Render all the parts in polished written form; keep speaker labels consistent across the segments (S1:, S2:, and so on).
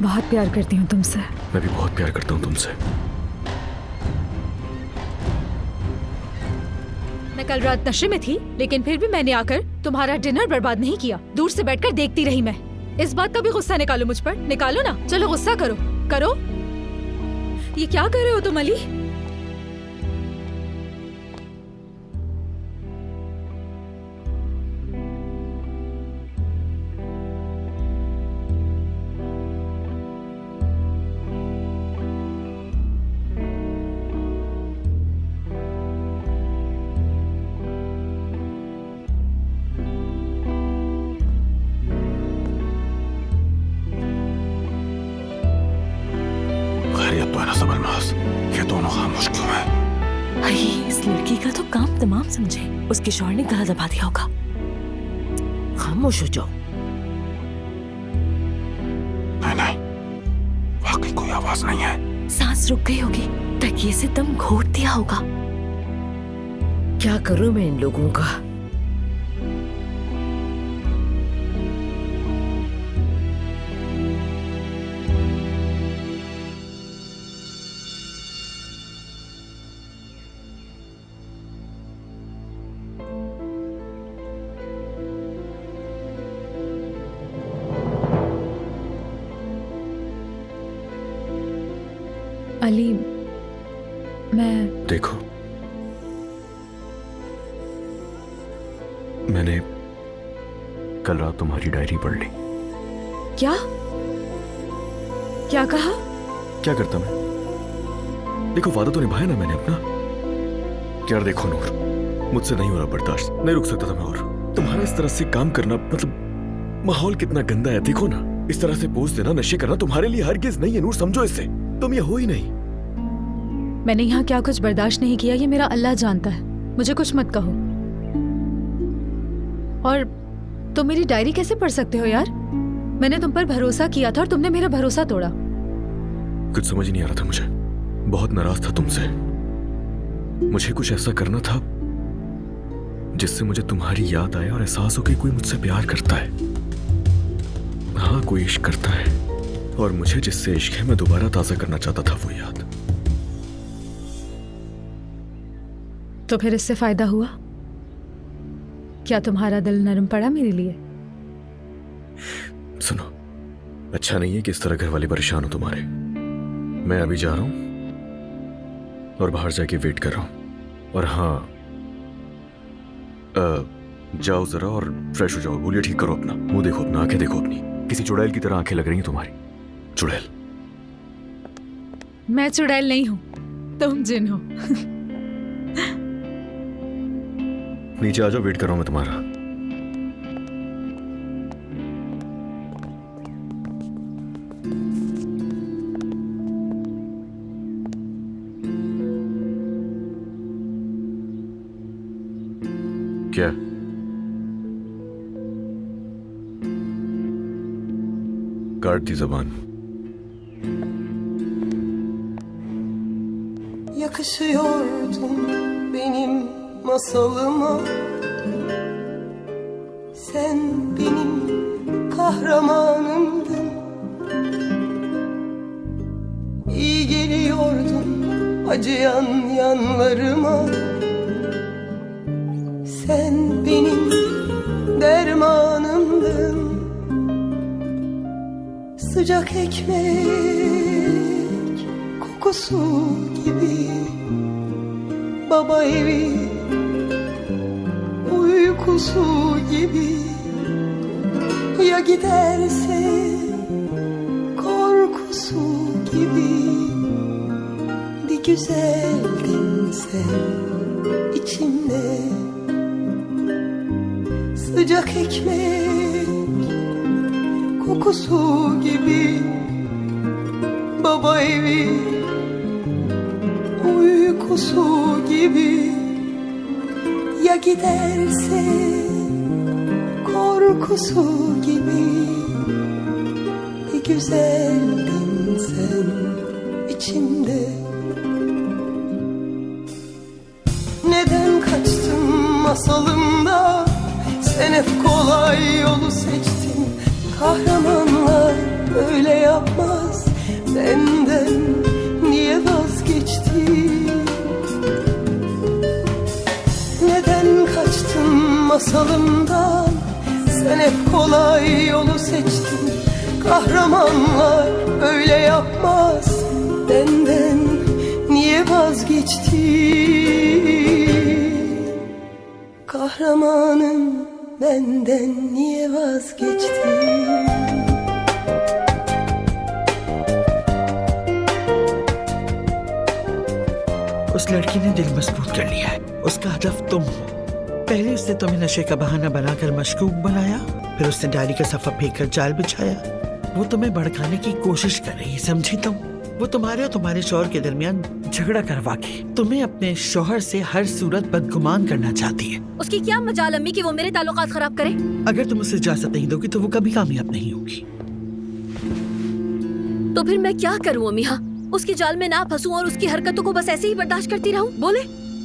S1: बहुत प्यार करती हूँ तुमसे।
S2: मैं भी बहुत प्यार करता हूँ तुमसे।
S1: मैं कल रात नशे में थी, लेकिन फिर भी मैंने आकर तुम्हारा डिनर बर्बाद नहीं किया। दूर से बैठकर देखती रही मैं। इस बात का भी गुस्सा निकालो मुझ पर। निकालो ना, चलो गुस्सा करो करो। ये क्या कर रहे हो तुम अली?
S2: ये दोनों खामोश क्यों हैं?
S3: भाई, इस लड़की का तो काम तमाम समझे। उसके शौहर ने गला दबा दिया होगा। खामोश हो जाओ।
S2: नहीं, वाकई कोई आवाज नहीं है।
S3: सांस रुक गई होगी, तकिए से दम घोट दिया होगा।
S4: क्या करूं मैं इन लोगों का?
S1: अली, मैं
S2: देखो, मैंने कल रात तुम्हारी डायरी पढ़ ली।
S1: क्या क्या कहा?
S2: क्या करता मैं? देखो, वादा तो निभाया ना मैंने अपना। यार देखो नूर, मुझसे नहीं हो रहा बर्दाश्त, नहीं रुक सकता था मैं। और तुम्हारा इस तरह से काम करना, मतलब माहौल कितना गंदा है। देखो ना, इस तरह से पोज देना, नशे करना तुम्हारे लिए हरगिज नहीं है नूर, समझो इसे। तुम ये हो ही नहीं।
S1: मैंने यहाँ क्या कुछ बर्दाश्त नहीं किया, ये मेरा अल्लाह जानता है। मुझे कुछ मत कहो। और तुम मेरी डायरी कैसे पढ़ सकते हो यार? मैंने तुम पर भरोसा किया था और तुमने मेरा भरोसा तोड़ा।
S2: कुछ समझ नहीं आ रहा था मुझे, बहुत नाराज था तुमसे। मुझे कुछ ऐसा करना था जिससे मुझे तुम्हारी याद आए और एहसास हो कि कोई मुझसे प्यार करता है। हाँ, कोई इश्क करता है, और मुझे जिससे इश्क है मैं दोबारा ताजा करना चाहता था वो याद।
S1: तो फिर इससे फायदा हुआ क्या? तुम्हारा दिल नरम पड़ा मेरे लिए?
S2: सुनो, अच्छा नहीं है कि इस तरह घर वाले परेशान हो तुम्हारे। मैं अभी जा रहा हूं और बाहर जाके वेट कर रहा हूं। और हाँ, जाओ जरा और फ्रेश हो जाओ। बोलिए ठीक करो अपना, मुंह देखो अपना, आंखें देखो अपनी। किसी चुड़ैल की तरह आंखें लग रही हैं तुम्हारी। चुड़ैल?
S1: मैं चुड़ैल नहीं हूं, तुम जिन हो।
S2: नीचे आ जाओ, वेट कर रहा हूं मैं तुम्हारा। क्या? काट दी जबान।
S5: Yakışıyordun benim masalıma. Sen benim kahramanımdın. İyi geliyordun acıyan yanlarıma. Sen benim dermanımdın. Sıcak ekmek kokusu gibi, baba evi uykusu gibi. Ya giderse korkusu gibi. Bir güzeldin sen içimde. Sıcak ekmek kokusu gibi, baba evi uykusu gibi. Ya giderse korkusu gibi. Bir güzeldin sen içimde. Neden kaçtın masalımda? Sen hep kolay yolu seçtin. Kahramanlar öyle yapmaz. benden niye vazgeçtin? Neden kaçtın masalımdan? Sen hep kolay yolu seçtin. Kahramanlar öyle yapmaz. Benden niye vazgeçtin? Kahramanım, benden niye vazgeçtin?
S6: उस लड़की ने दिल मजबूत कर लिया है। उसका हदफ तुम हो। पहले उसने तुम्हें नशे का बहाना बनाकर मशकूक बनाया, फिर उसने डायरी का सफा फेंक कर जाल बिछाया। वो तुम्हें भड़काने की कोशिश कर रही है, समझी तुम? वो तुम्हारे और तुम्हारे शौहर के दरमियान झगड़ा करवा के तुम्हें अपने शौहर से हर सूरत बदगुमान करना चाहती है।
S3: उसकी क्या मजाल अम्मी कि वो मेरे ताल्लुकात खराब करे?
S6: अगर तुम उसे इजाजत नहीं दोगी तो वो कभी कामयाब नहीं होगी।
S3: तो फिर मैं क्या करूं अम्मी? हाँ, उसकी जाल में ना फंसूं और उसकी हरकतों को बस ऐसे ही बर्दाश्त करती रहूं? बोले।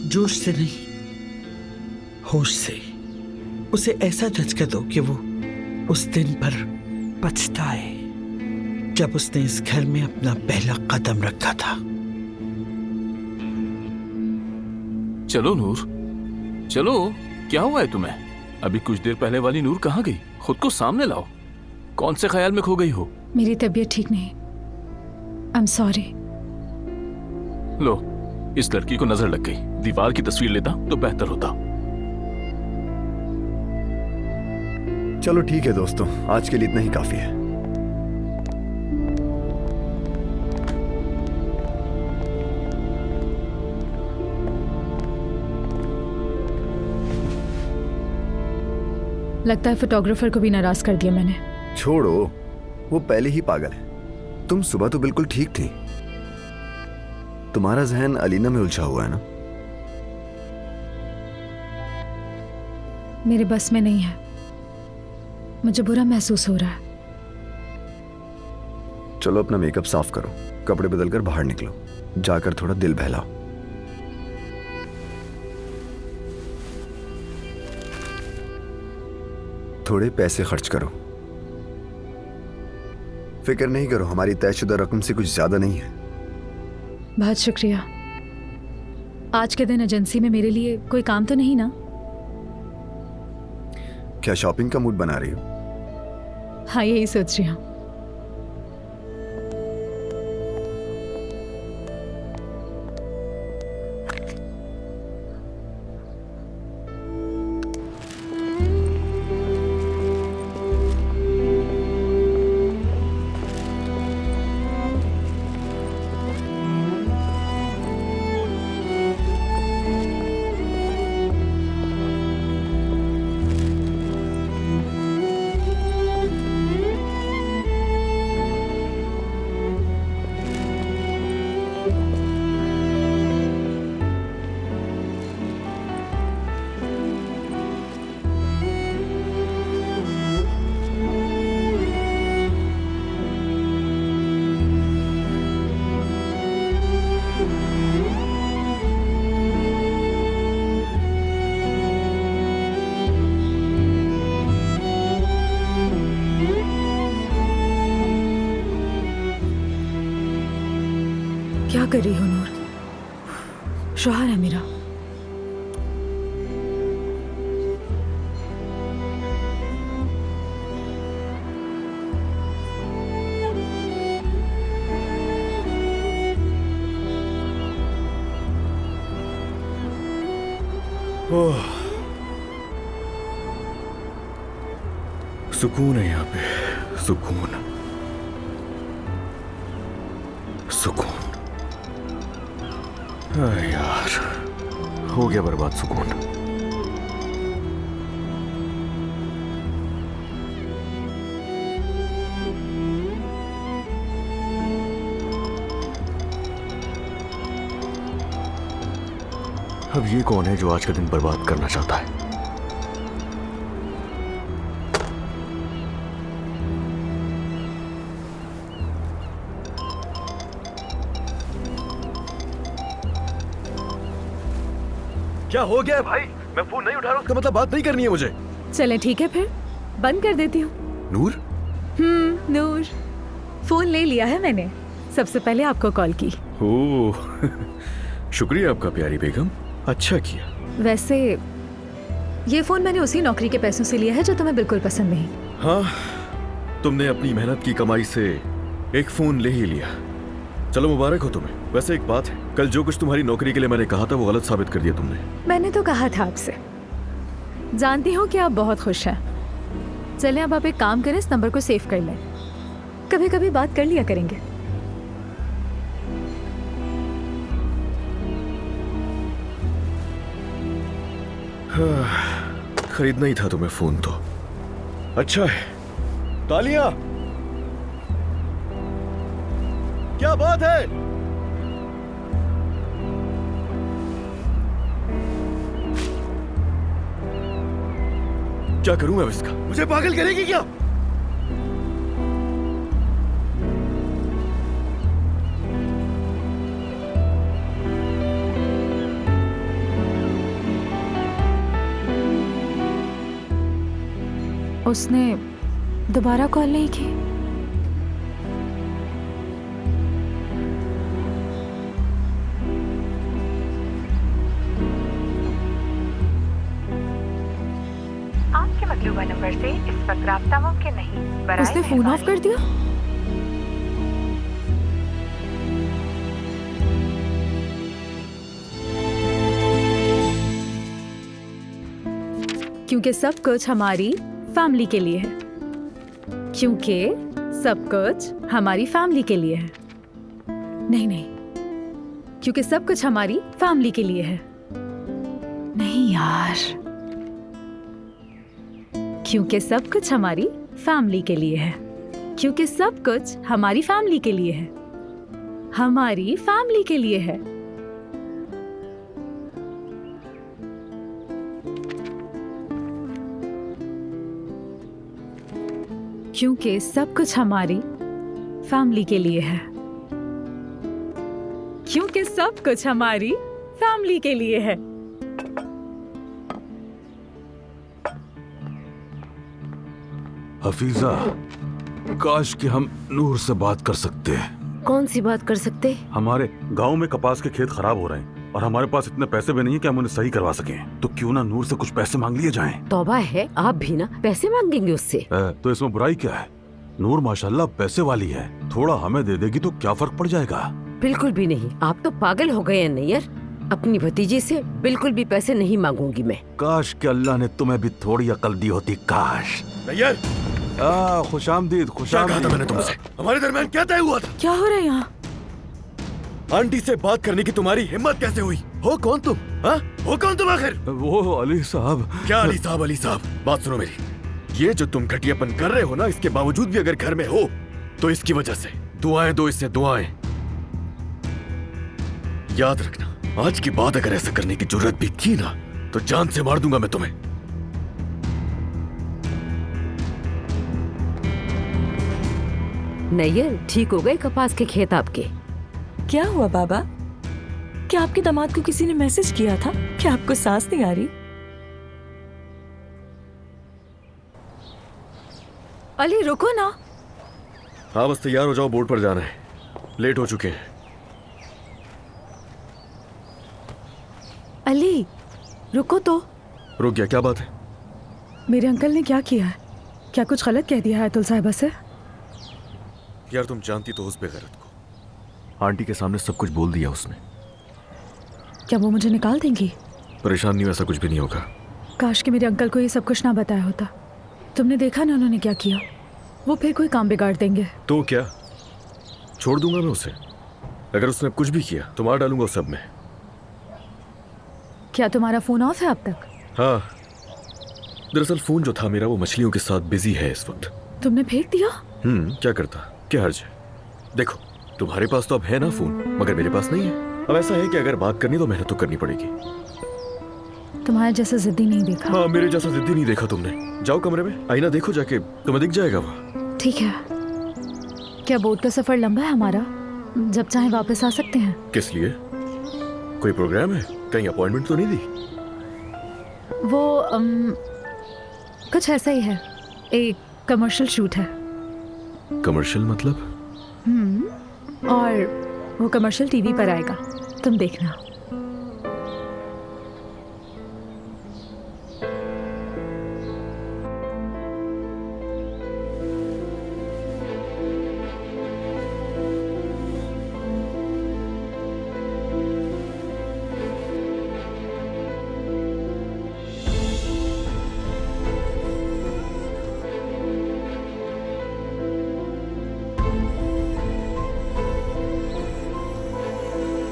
S6: जोश से नहीं, होश से उसे ऐसा झटका दो कि वो उस दिन पर पछताए जब उसने इस घर में अपना पहला कदम रखा था।
S7: चलो नूर, चलो। क्या हुआ है तुम्हें? अभी कुछ देर पहले वाली नूर कहाँ गई? खुद को सामने लाओ। कौन से ख्याल में खो गई हो?
S1: मेरी तबीयत ठीक नहीं। I am sorry.
S7: लो, इस लड़की को नजर लग गई। दीवार की तस्वीर लेता तो बेहतर होता।
S8: चलो ठीक है दोस्तों, आज के लिए इतना ही काफी है।
S1: लगता है फोटोग्राफर को भी नाराज कर दिया मैंने।
S8: छोड़ो, वो पहले ही पागल है। तुम सुबह तो बिल्कुल ठीक थी। तुम्हारा जहन अलीना में उलझा हुआ है ना?
S1: मेरे बस में नहीं है। मुझे बुरा महसूस हो रहा है।
S8: चलो अपना मेकअप साफ करो, कपड़े बदलकर बाहर निकलो, जाकर थोड़ा दिल बहलाओ। थोड़े पैसे खर्च करो। फिक्र नहीं करो, हमारी तयशुदा रकम से कुछ ज्यादा नहीं है।
S1: बहुत शुक्रिया। आज के दिन एजेंसी में मेरे लिए कोई काम तो नहीं ना?
S8: क्या शॉपिंग का मूड बना रही हो?
S1: हाँ, यही सोच रही हूँ। क्या कर रही हो नूर? शौहर है मेरा।
S2: ओह, सुकून है यहाँ पे, सुकून, सुकून। यार, हो गया बर्बाद सुकून। अब ये कौन है जो आज का दिन बर्बाद करना चाहता है? क्या हो गया है भाई? मैं फोन नहीं उठा रहा, उसका मतलब बात नहीं करनी है मुझे।
S1: चले ठीक है, फिर बंद कर देती हूँ।
S2: नूर?
S1: नूर। फोन ले लिया है मैंने, सबसे पहले आपको कॉल की।
S2: ओह शुक्रिया आपका प्यारी बेगम, अच्छा किया।
S1: वैसे ये फोन मैंने उसी नौकरी के पैसों से लिया है जो तुम्हें बिल्कुल पसंद नहीं।
S2: हाँ, तुमने अपनी मेहनत की कमाई से एक फोन ले ही लिया। चलो मुबारक हो तुम्हें। वैसे एक बात है, कल जो कुछ तुम्हारी नौकरी के लिए मैंने कहा था वो गलत साबित कर दिया तुमने।
S1: मैंने तो कहा था आपसे। जानती हूँ कि आप बहुत खुश हैं। चलें अब आप एक काम करें, इस नंबर को सेव कर लें, कभी कभी बात कर लिया करेंगे।
S2: खरीदना ही था तुम्हें फोन तो अच्छा है। तालियां, क्या बात है? क्या करूं मैं इसका? मुझे पागल करेगी क्या?
S1: उसने दोबारा कॉल नहीं की।
S9: आपके मतलूबा नंबर से इस वक्त राब्ता मुमकिन नहीं। बराए
S1: उसने फोन ऑफ कर दिया। क्योंकि सब कुछ हमारी फैमिली के लिए है। क्योंकि सब कुछ हमारी फैमिली के लिए है। नहीं, क्योंकि सब कुछ हमारी फैमिली के लिए है। नहीं यार, क्योंकि सब कुछ हमारी फैमिली के लिए है। क्योंकि सब कुछ हमारी फैमिली के लिए है। हमारी फैमिली के लिए है। क्योंकि सब कुछ हमारी फैमिली के लिए है। क्योंकि सब कुछ हमारी फैमिली के लिए है।
S10: हफीजा, काश कि हम नूर से बात कर सकते हैं।
S4: कौन सी बात कर सकते?
S10: हमारे गांव में कपास के खेत खराब हो रहे हैं और हमारे पास इतने पैसे भी नहीं है कि हम उन्हें सही करवा सकें। तो क्यों ना नूर से कुछ पैसे मांग लिए जाएं?
S4: तौबा है, आप भी ना पैसे मांगेंगे उससे?
S10: तो इसमें बुराई क्या है? नूर माशाल्लाह पैसे वाली है, थोड़ा हमें दे देगी तो क्या फर्क पड़ जाएगा?
S4: बिल्कुल भी नहीं। आप तो पागल हो गए हैं नैयर। अपनी भतीजी से बिल्कुल भी पैसे नहीं मांगूंगी मैं।
S10: काश कि अल्लाह ने तुम्हें भी थोड़ी अकल दी होती। काश।
S2: नैयर,
S10: खुशामदीद।
S2: क्या कहा था मैंने तुमसे? हमारे दरमियान क्या तय हुआ था?
S1: क्या हो रहा है यहाँ?
S2: आंटी से बात करने की तुम्हारी हिम्मत कैसे हुई? हो कौन तुम? हाँ? हो कौन तुम आखिर?
S10: वो अली साहब।
S2: क्या अली साहब? अली साहब, बात सुनो मेरी। ये जो तुम घटियापन कर रहे हो ना, इसके बावजूद भी अगर घर में हो तो इसकी वजह से दुआएं दो, इससे दुआएं। याद रखना, आज की बात अगर ऐसा करने की जरूरत भी की ना तो जान से मार दूंगा मैं तुम्हें।
S4: नैयर, ठीक हो गए कपास के खेत आपके?
S3: क्या हुआ बाबा? क्या आपके दामाद को किसी ने मैसेज किया था? क्या आपको सांस नहीं आ रही?
S1: अली रुको ना।
S2: हाँ बस तैयार हो जाओ, बोर्ड पर जाना है, लेट हो चुके हैं।
S1: अली रुको तो।
S2: रुक गया? क्या बात है?
S1: मेरे अंकल ने क्या किया है? क्या कुछ गलत कह दिया है अतुल साहिबा से?
S2: यार तुम जानती तो उस बेगैरत को। आंटी के सामने सब कुछ बोल दिया उसने।
S1: क्या वो मुझे निकाल देंगी?
S2: परेशान नहीं हो, ऐसा कुछ भी नहीं होगा।
S1: काश कि मेरे अंकल को ये सब कुछ ना बताया होता। तुमने देखा ना उन्होंने क्या किया। वो फिर कोई काम बिगाड़ देंगे।
S2: तो क्या, छोड़ दूंगा मैं उसे? अगर उसने कुछ भी किया तो मार डालूंगा उस सब में।
S1: क्या तुम्हारा फोन ऑफ है अब तक?
S2: हाँ, दरअसल फोन जो था मेरा वो मछलियों के साथ बिजी है इस वक्त।
S1: तुमने फेंक दिया?
S2: क्या करता, क्या हर्ज है? देखो तुम्हारे पास तो अब है ना फोन, मगर मेरे पास नहीं है। अब ऐसा है कि अगर बात करनी तो मेहनत तो करनी पड़ेगी।
S1: तुम्हारे जैसा जिद्दी नहीं देखा।
S2: हाँ, मेरे जैसा जिद्दी नहीं देखा तुमने। जाओ कमरे में, आईना देखो जाके, तुम्हें दिख जाएगा वहाँ।
S1: ठीक है। क्या बोट का सफर लंबा है हमारा? जब चाहे वापस आ सकते हैं।
S2: किस लिए? कोई प्रोग्राम है? कहीं अपॉइंटमेंट तो नहीं दी?
S1: वो कुछ ऐसा ही है, एक कमर्शियल शूट है।
S2: कमर्शियल मतलब?
S1: और वो कमर्शियल टीवी पर आएगा, तुम देखना।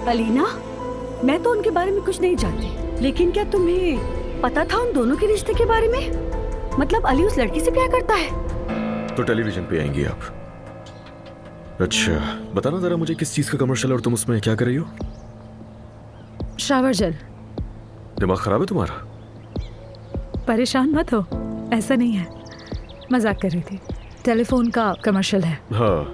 S11: अलीना, मैं तो उनके बारे में कुछ नहीं जानती, लेकिन क्या तुम्हें पता था उन दोनों के रिश्ते के बारे में? मतलब अली उस लड़की से प्यार करता है?
S2: तो टेलीविजन पे आएंगी आप। अच्छा, बताना जरा मुझे किस चीज का कमर्शियल और तुम उसमें क्या कर रही हो?
S1: Shower gel.
S2: दिमाग खराब है तुम्हारा?
S1: परेशान मत हो, ऐसा नहीं है, मजाक कर रही थी। टेलीफोन का कमर्शियल है।
S2: हाँ,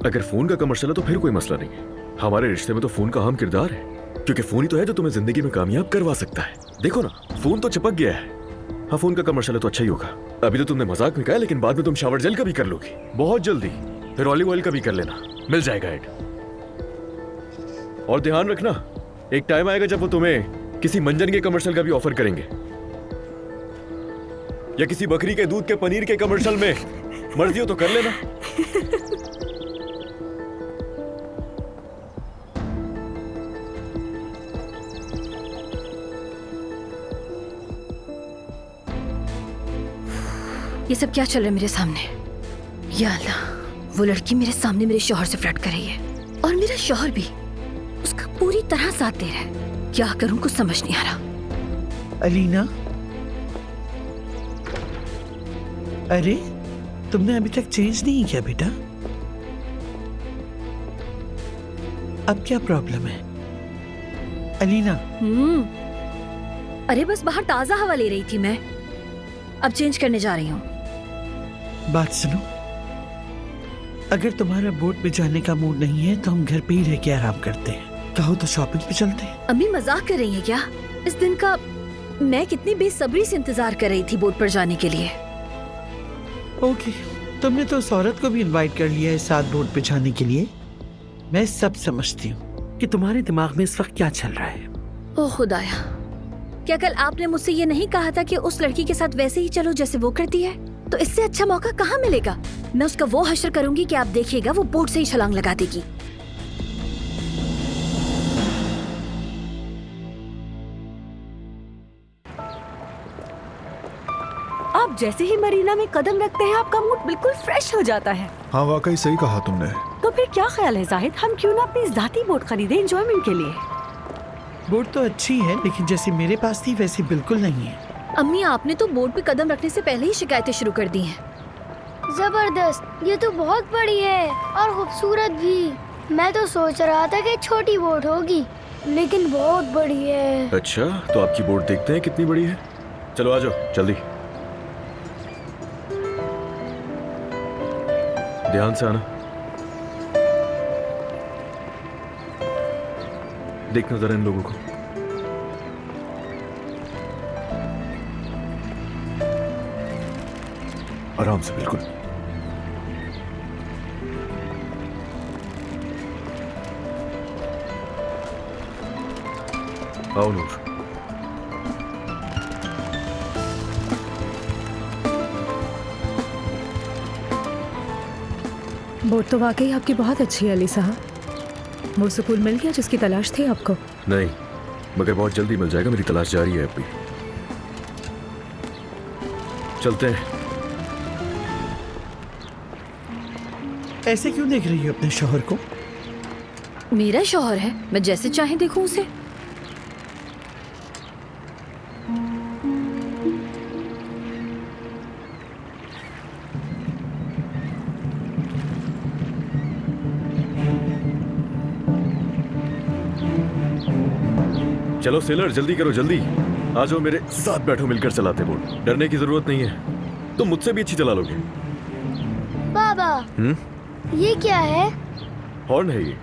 S2: अगर फोन का कमर्शियल है तो फिर कोई मसला नहीं है। हमारे रिश्ते में तो फोन का अहम किरदार है, क्योंकि फोन ही तो है जो तुम्हें जिंदगी में कामयाब करवा सकता है। देखो ना, फोन तो चिपक गया है। हाँ, फोन का कमर्शियल है तो अच्छा ही होगा। अभी तो तुमने मजाक में कहा, लेकिन बाद में तुम शावर जेल का भी कर लोगी बहुत जल्दी, फिर ऑलिव ऑयल का भी कर लेना, मिल जाएगा ऐड। और ध्यान रखना, एक टाइम आएगा जब वो तुम्हें किसी मंजन के कमर्शियल का भी ऑफर करेंगे, या किसी बकरी के दूध के पनीर के कमर्शियल में। मर्जी हो तो कर लेना।
S11: ये सब क्या चल रहा है मेरे सामने? या अल्लाह, वो लड़की मेरे सामने मेरे शौहर से फ्लर्ट कर रही है, और मेरा शौहर भी उसका पूरी तरह साथ दे रहा है। क्या करूं, कुछ समझ नहीं आ रहा।
S6: अलीना, अरे तुमने अभी तक चेंज नहीं किया बेटा? अब क्या प्रॉब्लम है अलीना?
S11: अरे बस बाहर ताजा हवा ले रही थी मैं, अब चेंज करने जा रही हूँ।
S6: बात सुनो, अगर तुम्हारा बोट पे जाने का मूड नहीं है तो हम घर पे ही रह के आराम करते हैं। कहो तो शॉपिंग पे चलते हैं।
S11: अम्मी मजाक कर रही है क्या? इस दिन का मैं कितनी बेसब्री से इंतजार कर रही थी बोट पर जाने के लिए।
S6: ओके, तुमने तो उस औरत को भी इनवाइट कर लिया है साथ बोट पे जाने के लिए। मैं सब समझती हूँ कि तुम्हारे दिमाग में इस वक्त क्या चल रहा है।
S11: ओह खुदाया, क्या कल आपने मुझसे ये नहीं कहा था कि उस लड़की के साथ वैसे ही चलो जैसे वो करती है? तो इससे अच्छा मौका कहाँ मिलेगा। मैं उसका वो हश्र करूंगी कि आप देखिएगा वो बोट से ही छलांग लगा देगी। आप जैसे ही मरीना में कदम रखते हैं आपका मूड बिल्कुल फ्रेश हो जाता है।
S12: हाँ, वाकई सही कहा तुमने।
S11: तो फिर क्या ख्याल है जाहिद, हम क्यों ना अपनी जाती बोट खरीदें एंजॉयमेंट के लिए?
S6: बोट तो अच्छी है, लेकिन जैसी मेरे पास थी वैसी बिल्कुल नहीं है।
S11: अम्मी, आपने तो बोट पे कदम रखने से पहले ही शिकायतें शुरू कर दी हैं।
S13: जबरदस्त, ये तो बहुत बड़ी है और खूबसूरत भी। मैं तो सोच रहा था कि छोटी बोट होगी, लेकिन बहुत बड़ी है।
S2: अच्छा, तो आपकी बोट देखते हैं कितनी बड़ी है। चलो आ जाओ जल्दी, ध्यान से आना। देखना जरा इन लोगों को।
S12: आराम से, बिल्कुल।
S2: आओ नूर।
S1: बोट तो वाकई आपकी बहुत अच्छी है अली साहब। वो सुकून मिल गया जिसकी तलाश थी आपको?
S2: नहीं, मगर बहुत जल्दी मिल जाएगा। मेरी तलाश जारी है अभी। चलते हैं।
S6: ऐसे क्यों देख रही हो अपने शौहर को?
S11: मेरा शौहर है, मैं जैसे चाहे देखूं उसे।
S2: चलो सेलर, जल्दी करो, जल्दी आ जाओ, मेरे साथ बैठो, मिलकर चलाते बोट। डरने की जरूरत नहीं है, तुम मुझसे भी अच्छी चला लोगे।
S13: बाबा, ये क्या है?
S2: हॉर्न है ये।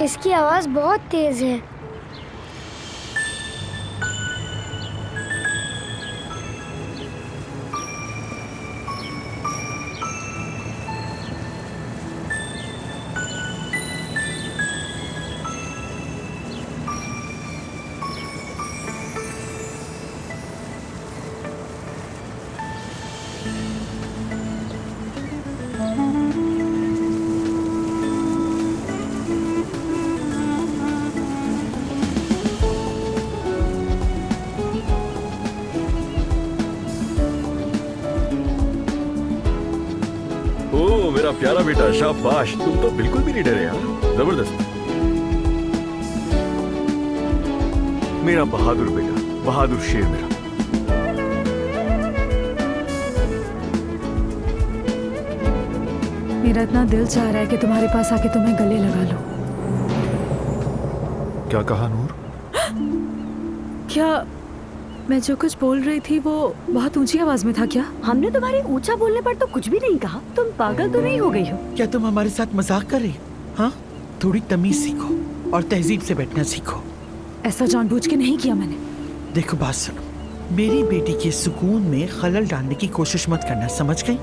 S13: इसकी आवाज बहुत तेज है।
S2: मेरा प्यारा बेटा, शाबाश। तुम तो बिल्कुल भी नहीं डरे यार, जबरदस्त। मेरा बहादुर बेटा, बहादुर शेर मेरा।
S1: मेरा इतना दिल चाह रहा है कि तुम्हारे पास आके तुम्हें गले लगा लो।
S12: क्या कहा नूर?
S1: क्या मैं जो कुछ बोल रही थी वो बहुत ऊंची आवाज में था क्या?
S3: हमने तुम्हारे ऊंचा बोलने पर तो कुछ भी नहीं कहा। तुम पागल तो नहीं हो गई हो?
S6: क्या तुम हमारे साथ मजाक कर रही हो? हाँ, थोड़ी तमीज सीखो और तहजीब से बैठना सीखो।
S1: ऐसा जानबूझ के नहीं किया मैंने।
S6: देखो बात सुनो, मेरी बेटी के सुकून में खलल डालने की कोशिश मत करना, समझ गई?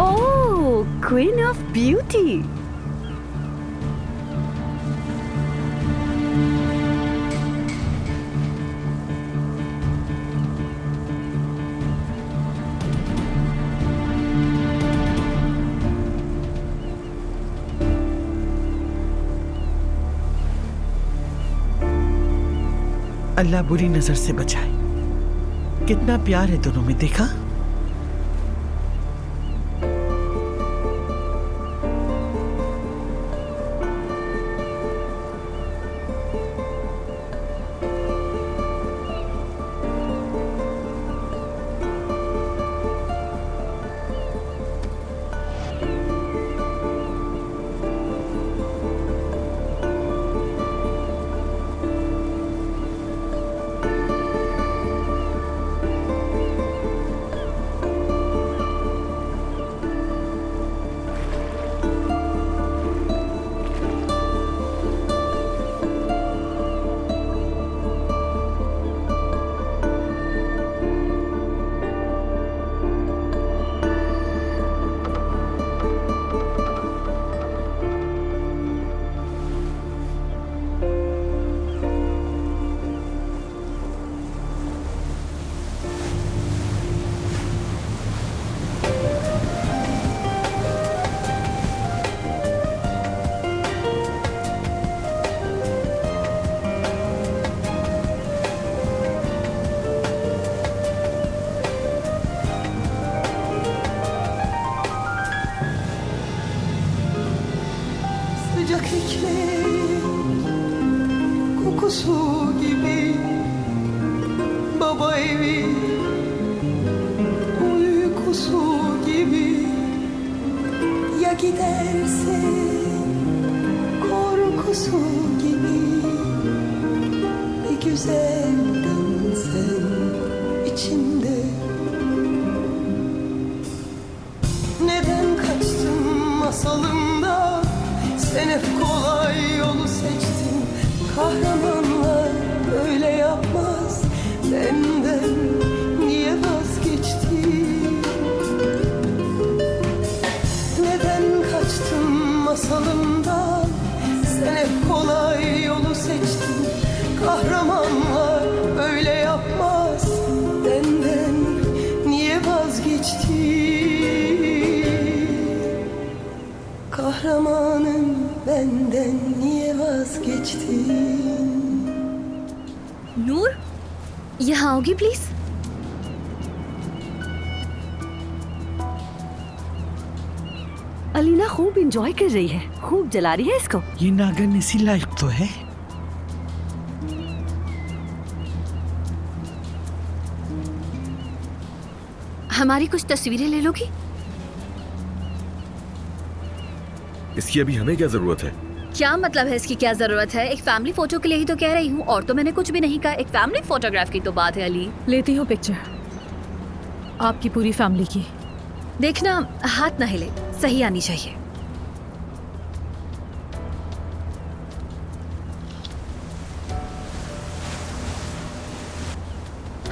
S3: ओह, क्वीन ऑफ ब्यूटी।
S6: अल्लाह बुरी नजर से बचाए। कितना प्यार है दोनों में, देखा?
S5: Sıcak iklim kokusu gibi baba evi uykusu gibi ya giderse korkusu gibi bir güzel sen içimde neden kaçtın masalımda sen hep kolay yolu seçtin kahramanlar öyle yapmaz benden niye vazgeçtin neden kaçtın masalımdan sen hep kolay yolu seçtin kahramanlar öyle yapmaz benden niye vazgeçtin kahramanım benden niye vazgeçtin
S11: नूर, यहाँ आओगी please?
S3: Alina खूब enjoy कर रही है, खूब जला रही है इसको।
S6: ये नागन इसी लायक तो है।
S11: हमारी कुछ तस्वीरें ले लोगी?
S2: इसकी अभी हमें क्या जरूरत है?
S11: क्या मतलब है इसकी क्या जरूरत है? एक फैमिली फोटो के लिए ही तो कह रही हूँ, और तो मैंने कुछ भी नहीं कहा। एक फैमिली फोटोग्राफ की तो बात है अली।
S1: लेती हूँ पिक्चर आपकी पूरी फैमिली की।
S11: देखना हाथ ना हिले, सही आनी चाहिए।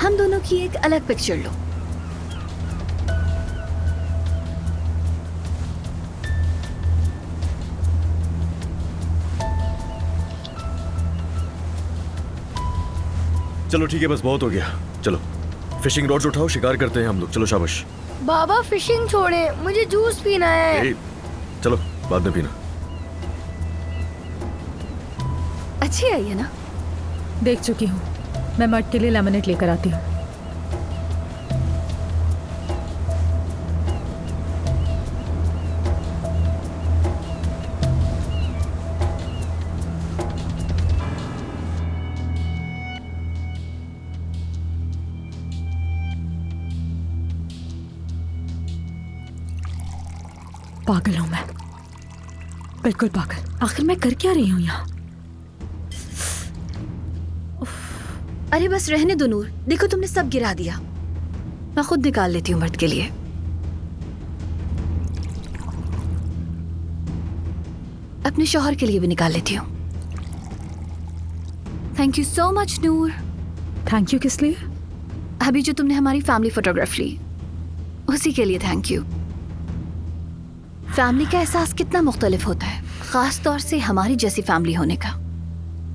S11: हम दोनों की एक अलग पिक्चर लो।
S2: चलो ठीक है, बस बहुत हो गया। चलो फिशिंग रॉड्स उठाओ, शिकार करते हैं हम लोग। चलो शाबाश।
S13: बाबा फिशिंग छोड़े, मुझे जूस पीना है।
S2: चलो बाद में पीना।
S11: अच्छी आई है ना?
S1: देख चुकी हूँ, मैं मर्द के लिए लेमनेट लेकर आती हूँ। पागल हूं मैं, बिल्कुल पागल। आखिर मैं कर क्या रही हूँ यहाँ?
S11: अरे बस रहने दो नूर, देखो तुमने सब गिरा दिया। मैं खुद निकाल लेती हूँ मर्द के लिए। अपने शौहर के लिए भी निकाल लेती हूँ। Thank you so much Noor.
S1: Thank you किस लिए?
S11: अभी जो तुमने हमारी फैमिली फोटोग्राफ ली, उसी के लिए थैंक यू। फैमिली का एहसास कितना मुख्तलिफ होता है, खास तौर से हमारी जैसी फैमिली होने का।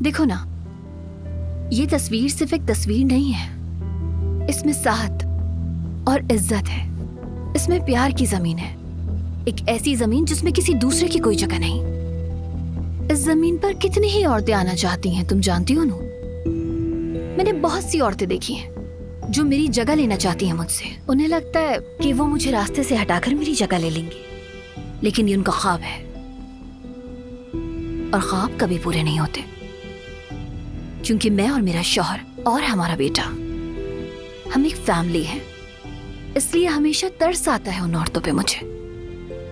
S11: देखो ना, ये तस्वीर सिर्फ एक तस्वीर नहीं है, इसमें साहत और इज्जत है, इसमें प्यार की जमीन है, एक ऐसी जमीन जिसमें किसी दूसरे की कोई जगह नहीं। इस जमीन पर कितनी ही औरतें आना चाहती हैं, तुम जानती हो नू? मैंने बहुत सी औरतें देखी हैं जो मेरी जगह लेना चाहती हैं मुझसे। उन्हें लगता है कि वो मुझे रास्ते से हटाकर मेरी जगह ले लेंगी, लेकिन ये उनका ख्वाब है, और ख्वाब कभी पूरे नहीं होते, क्योंकि मैं और मेरा शौहर और हमारा बेटा, हम एक फैमिली हैं। इसलिए हमेशा तरस आता है उन औरतों पे मुझे।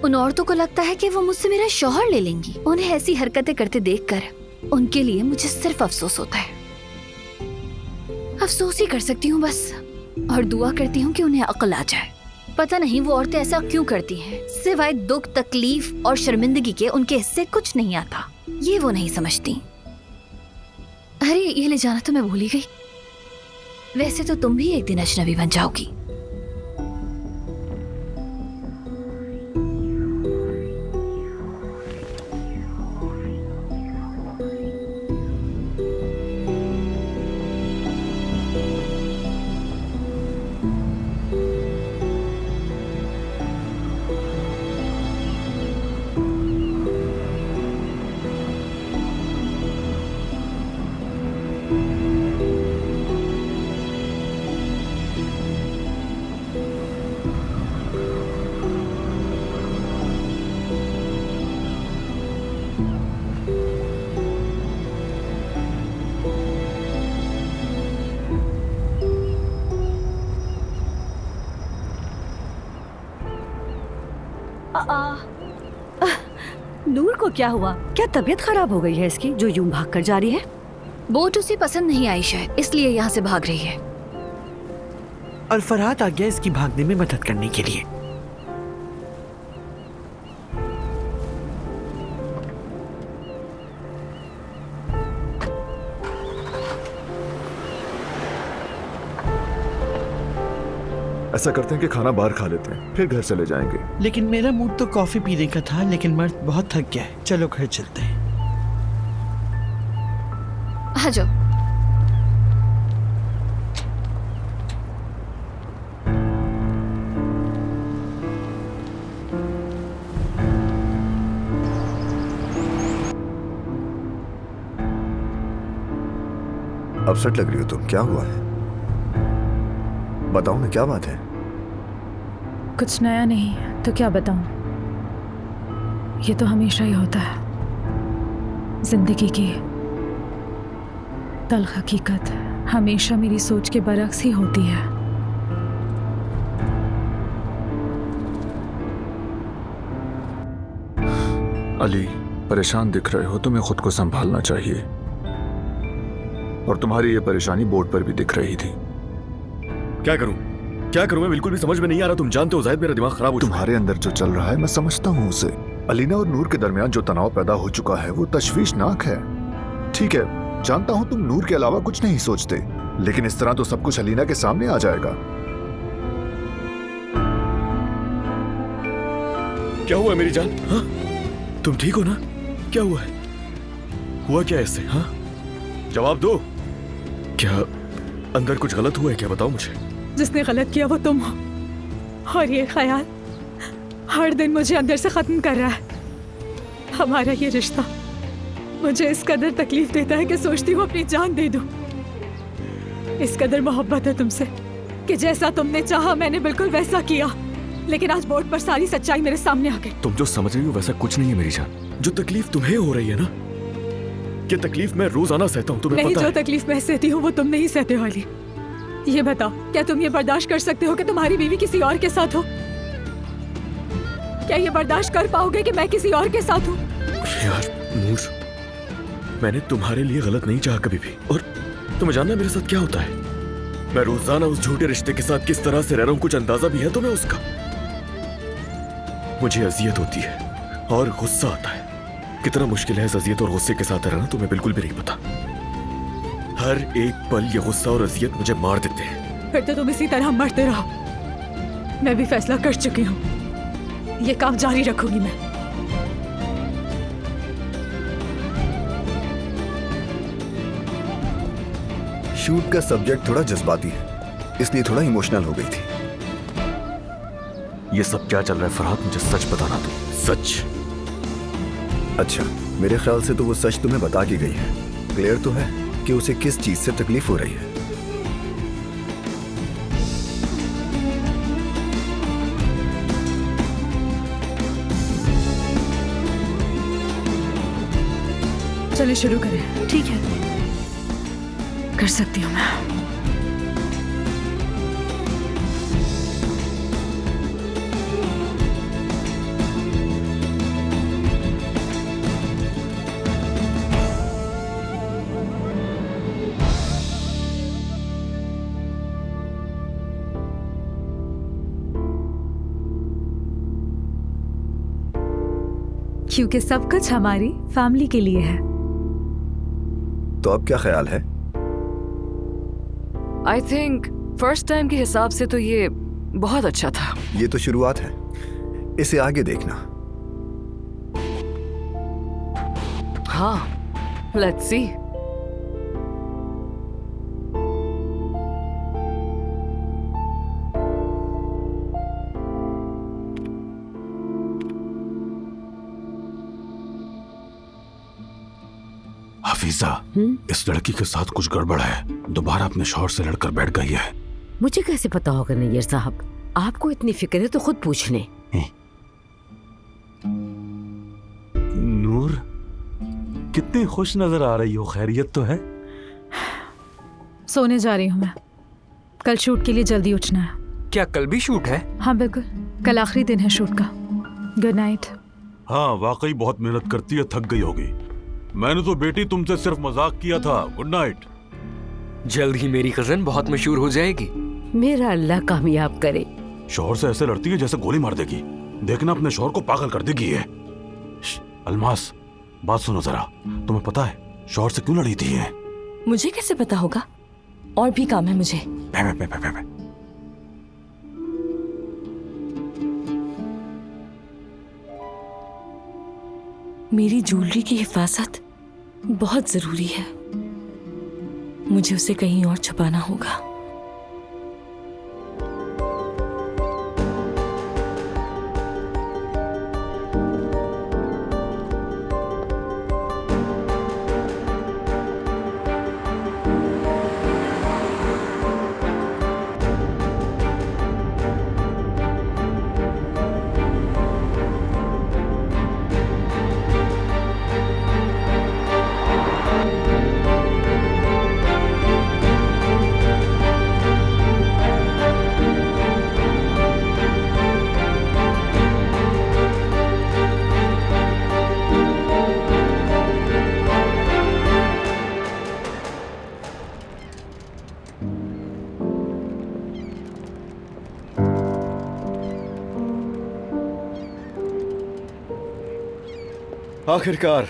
S11: उन औरतों को लगता है कि वो मुझसे मेरा शौहर ले लेंगी। उन्हें ऐसी हरकतें करते देखकर उनके लिए मुझे सिर्फ अफसोस होता है। अफसोस ही कर सकती हूँ बस, और दुआ करती हूँ कि उन्हें अक्ल आ जाए। पता नहीं वो औरतें ऐसा क्यों करती हैं, सिवाय दुख, तकलीफ और शर्मिंदगी के उनके हिस्से कुछ नहीं आता। ये वो नहीं समझती। अरे ये ले जाना तो मैं भूल ही गई। वैसे तो तुम भी एक दिन अजनबी बन जाओगी।
S3: नूर को क्या हुआ? क्या तबीयत खराब हो गई है इसकी, जो यूं भाग कर जा रही है?
S11: बोट उसे पसंद नहीं आई शायद, इसलिए यहाँ से भाग रही है।
S6: और फरहाद आ गया इसकी भागने में मदद करने के लिए।
S12: ऐसा करते हैं कि खाना बाहर खा लेते हैं, फिर घर चले जाएंगे।
S6: लेकिन मेरा मूड तो कॉफी पीने का था, लेकिन मर्द बहुत थक गया है। चलो घर चलते हैं।
S11: आ जाओ।
S8: अपसेट लग रही हो तुम, क्या हुआ है? बताओ ना, क्या बात है?
S1: कुछ नया नहीं, तो क्या बताऊं? ये तो हमेशा ही होता है, जिंदगी की तल्ख हकीकत हमेशा मेरी सोच के बरक्स ही होती है।
S2: अली, परेशान दिख रहे हो, तुम्हें खुद को संभालना चाहिए। और तुम्हारी ये परेशानी बोर्ड पर भी दिख रही थी। क्या करूं? क्या करूं? मैं बिल्कुल भी समझ में नहीं आ रहा। तुम जानते हो जाहिद, मेरा दिमाग खराब हो चुका है।
S8: तुम्हारे अंदर जो चल रहा है मैं समझता हूँ उसे। अलीना और नूर के दरमियान जो तनाव पैदा हो चुका है वो तशवीशनाक है। ठीक है, जानता हूँ तुम नूर के अलावा कुछ नहीं सोचते, लेकिन इस तरह तो सब कुछ अलीना के सामने आ जाएगा।
S2: क्या हुआ मेरी जान? हाँ? तुम ठीक हो ना? क्या हुआ है? हुआ क्या ऐसे? हाँ, जवाब दो। क्या अंदर कुछ गलत हुआ है क्या? बताओ मुझे।
S1: जिसने गलत किया वो तुम हो, और ये ख्याल हर दिन मुझे अंदर से खत्म कर रहा है। हमारा ये रिश्ता मुझे इस कदर तकलीफ देता है कि सोचती हूँ अपनी जान दे दूं। इस कदर मोहब्बत है तुमसे कि जैसा तुमने चाहा मैंने बिल्कुल वैसा किया, लेकिन आज बोर्ड पर सारी सच्चाई मेरे सामने आ गई।
S2: तुम जो समझ रही हो वैसा कुछ नहीं है मेरी जान। जो तकलीफ तुम्हें हो रही है ना, ये तकलीफ मैं रोजाना सहता हूँ, तुम्हें
S1: नहीं,
S2: पता
S1: जो
S2: है?
S1: तकलीफ मैं सहती हूँ वो तुम नहीं सहते हो अली। ये बताओ, क्या तुम ये बर्दाश्त कर सकते हो कि तुम्हारी बीवी किसी और के साथ हो? क्या ये बर्दाश्त कर पाओगे कि मैं किसी और के साथ हूँ?
S2: यार नूर, मैंने तुम्हारे लिए गलत नहीं चाहा कभी भी, और तुम्हें जानना है मेरे साथ क्या होता है? मैं रोजाना उस झूठे रिश्ते के साथ किस तरह से रह रहा हूँ, कुछ अंदाजा भी है तुम्हें उसका? मुझे अजियत होती है और गुस्सा आता है। कितना मुश्किल है इस अजियत और गुस्से के साथ रहना, तुम्हें बिल्कुल भी नहीं पता। हर एक पल ये गुस्सा और अजियत मुझे मार देते हैं।
S1: फिर तो तुम इसी तरह मरते रहो। मैं भी फैसला कर चुकी हूँ, ये काम जारी रखूंगी मैं।
S8: शूट का सब्जेक्ट थोड़ा जज्बाती है, इसलिए थोड़ा इमोशनल हो गई थी।
S2: ये सब क्या चल रहा है फरहाद? मुझे सच बताना तुम। सच?
S8: अच्छा, मेरे ख्याल से तो वो सच तुम्हें बता के गई है। क्लियर तो है कि उसे किस चीज से तकलीफ हो रही है।
S1: चलिए शुरू करें। ठीक है, कर सकती हूँ मैं। क्योंकि सब कुछ हमारी फैमिली के लिए है।
S8: तो अब क्या ख्याल है?
S14: आई थिंक फर्स्ट टाइम के हिसाब से तो ये बहुत अच्छा था।
S8: ये तो शुरुआत है, इसे आगे देखना।
S14: हाँ, लेट्स सी।
S10: हफीजा, इस लड़की के साथ कुछ गड़बड़ है। दोबारा अपने शौहर से लड़कर बैठ गई है।
S4: मुझे कैसे पता होगा नैयर साहब? आपको इतनी फिक्र है तो खुद पूछ लें।
S10: नूर, कितनी खुश नजर आ रही हो, खैरियत तो है?
S1: सोने जा रही हूँ मैं, कल शूट के लिए जल्दी उठना है।
S15: क्या कल भी शूट है?
S1: हाँ बिल्कुल, कल आखिरी दिन है शूट का। Good night.
S10: हाँ, वाकई बहुत मेहनत करती है, थक गई होगी। मैंने तो बेटी तुमसे सिर्फ मजाक किया था। Good night.
S15: जल्द ही मेरी कजन बहुत मशहूर हो जाएगी।
S4: मेरा अल्लाह कामयाब करे।
S10: शौहर से ऐसे लड़ती है जैसे गोली मार देगी। देखना अपने शौहर को पागल कर देगी ये। अलमास, बात सुनो जरा। तुम्हें पता है शौहर से क्यों लड़ी थी ये?
S3: मुझे कैसे पता होगा? और भी काम है मुझे। मेरी ज्वेलरी की हिफाजत बहुत जरूरी है। मुझे उसे कहीं और छुपाना होगा।
S2: आखिरकार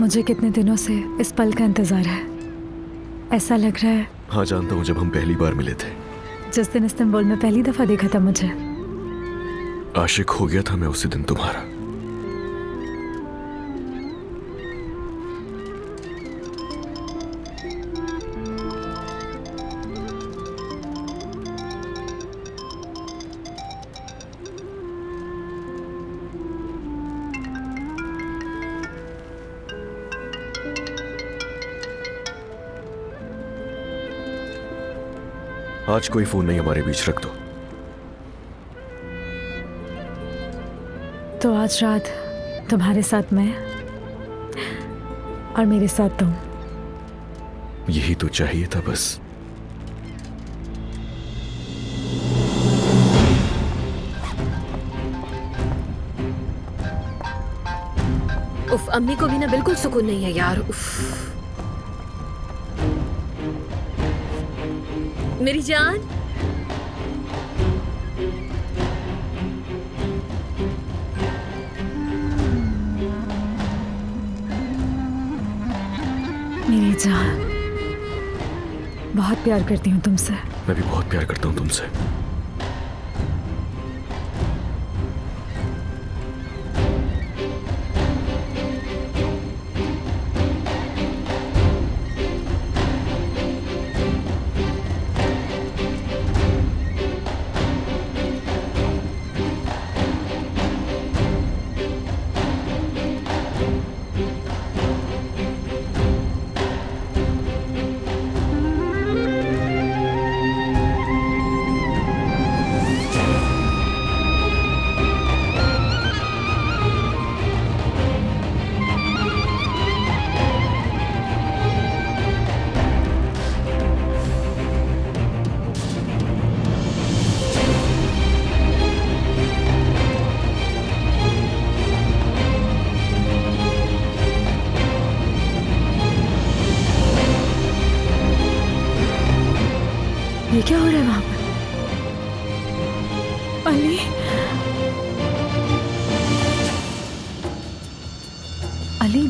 S1: मुझे कितने दिनों से इस पल का इंतजार है। ऐसा लग रहा है
S2: हाँ जानता हूँ, जब हम पहली बार मिले थे,
S1: जिस दिन इस्तांबुल में पहली दफा देखा था मुझे,
S2: आशिक हो गया था मैं उसी दिन तुम्हारा। आज कोई फोन नहीं, हमारे बीच रख दो।
S1: तो आज रात तुम्हारे साथ मैं और मेरे साथ तुम।
S2: यही तो चाहिए था बस।
S3: उफ, अम्मी को भी ना बिल्कुल सुकून नहीं है यार। उफ। मेरी जान,
S1: मेरी जान, बहुत प्यार करती हूँ तुमसे।
S2: मैं भी बहुत प्यार करता हूँ तुमसे।
S1: ये क्या हो रहा है वहां पर? अली, अली,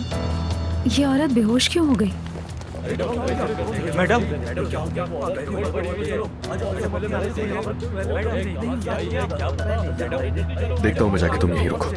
S1: ये औरत बेहोश क्यों हो गई?
S6: मैडम,
S2: देखता हूँ मैं जाके, तुम यहीं रुको।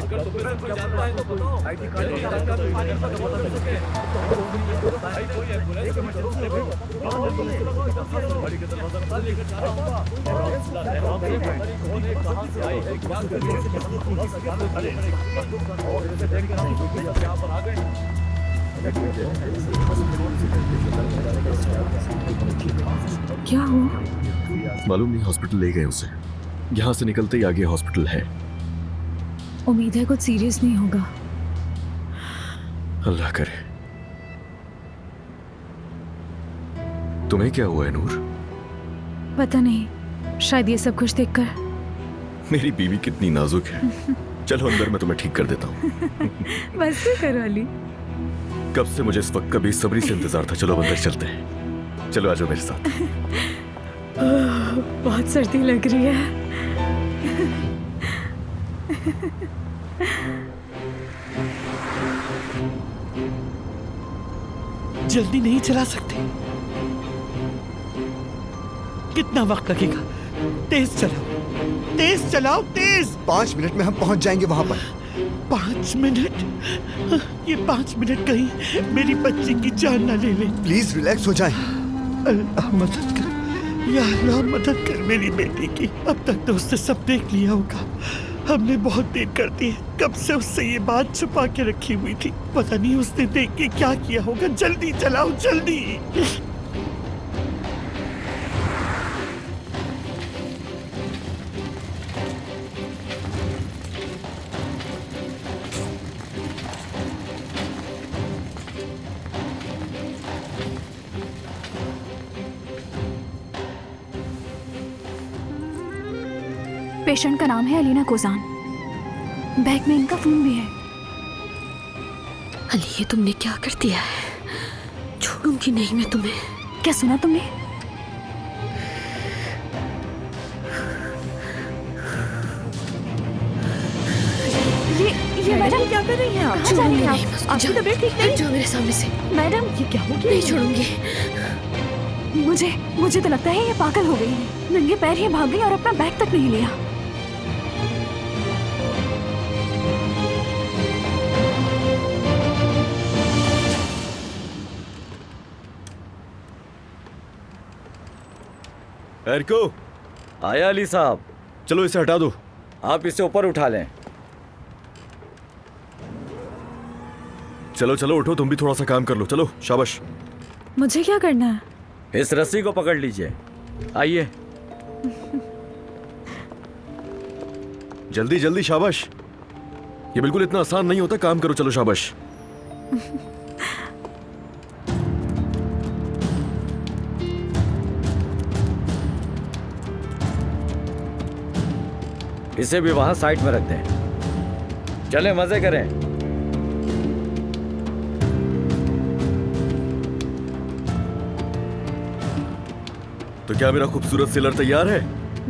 S1: क्या हुआ?
S2: मालूम नहीं, हॉस्पिटल ले गए उसे। यहाँ से निकलते ही आगे हॉस्पिटल है।
S1: उम्मीद है कुछ सीरियस नहीं होगा।
S2: अल्लाह करे। तुम्हें क्या हुआ है नूर?
S1: पता नहीं, शायद ये सब कुछ देखकर।
S2: मेरी बीवी कितनी नाजुक है। चलो अंदर, मैं तुम्हें ठीक कर देता हूँ।
S1: बस भी करो अली।
S2: कब से मुझे इस वक्त का बेसब्री से इंतजार था। चलो अंदर चलते हैं। चलो आ जाओ मेरे साथ।
S1: बहुत सर्दी लग रही है।
S6: जल्दी नहीं चला सकते? कितना वक्त लगेगा? तेज चलाओ, तेज चलाओ, तेज।
S16: 5 मिनट में हम पहुंच जाएंगे वहां पर।
S6: 5 मिनट? ये 5 मिनट कहीं मेरी बच्ची की जान ना ले ले।
S16: प्लीज रिलैक्स हो जाएं।
S6: अल्लाह मदद कर, या अल्लाह मदद कर मेरी बेटी की। अब तक तो उसने सब देख लिया होगा। हमने बहुत देर कर दी है। कब से उससे ये बात छुपा के रखी हुई थी। पता नहीं उसने देख के क्या किया होगा। जल्दी चलाओ, जल्दी।
S17: पेशेंट का नाम है अलीना कोजान। बैग में इनका फोन भी है।
S3: अली, ये तुमने क्या कर दिया है? छोड़ूंगी नहीं मैं तुम्हें।
S17: क्या सुना तुमने? ये मैडम क्या
S3: क्या कर रही हैं आप?
S11: कहाँ जा रही हैं आप?
S3: आपकी तबीयत ठीक नहीं?
S11: जाओ मेरे सामने से।
S3: मैडम ये क्या हो गया?
S11: नहीं छोड़ूंगी।
S17: मुझे तो लगता है ये पागल हो गई है। नंगे पैर ही भाग गई और अपना बैग तक नहीं लिया।
S2: एरको,
S18: आया अली साहब।
S2: चलो इसे हटा दो।
S18: आप इसे ऊपर उठा लें।
S2: चलो चलो उठो, तुम भी थोड़ा सा काम कर लो। चलो शाबाश।
S17: मुझे क्या करना है?
S18: इस रस्सी को पकड़ लीजिए। आइए।
S2: जल्दी जल्दी, शाबाश। ये बिल्कुल इतना आसान नहीं होता, काम करो। चलो शाबाश।
S18: इसे भी वहां साइड में रख दें। चले मजे करें।
S2: तो क्या मेरा खूबसूरत सेलर तैयार है?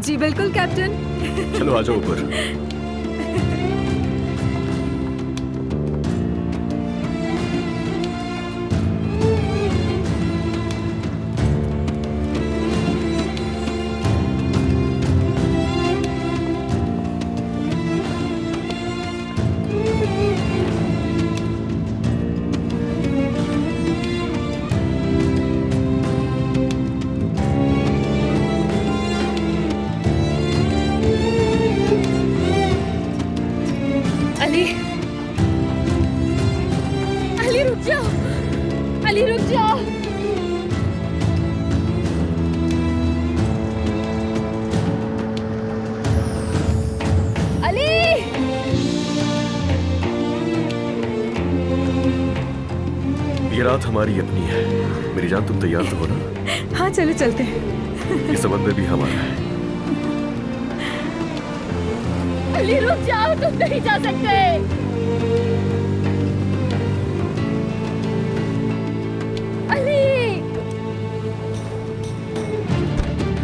S1: जी बिल्कुल कैप्टन।
S2: चलो आ जाओ ऊपर।
S11: अली रुक जाओ। अली रुक जाओ। अली
S2: ये रात हमारी अपनी है। मेरी जान, तुम तैयार तो हो ना?
S1: हाँ चलो चलते हैं।
S2: ये सबंध भी हमारा है।
S11: अली रुक जाओ, तुम नहीं जा सकते।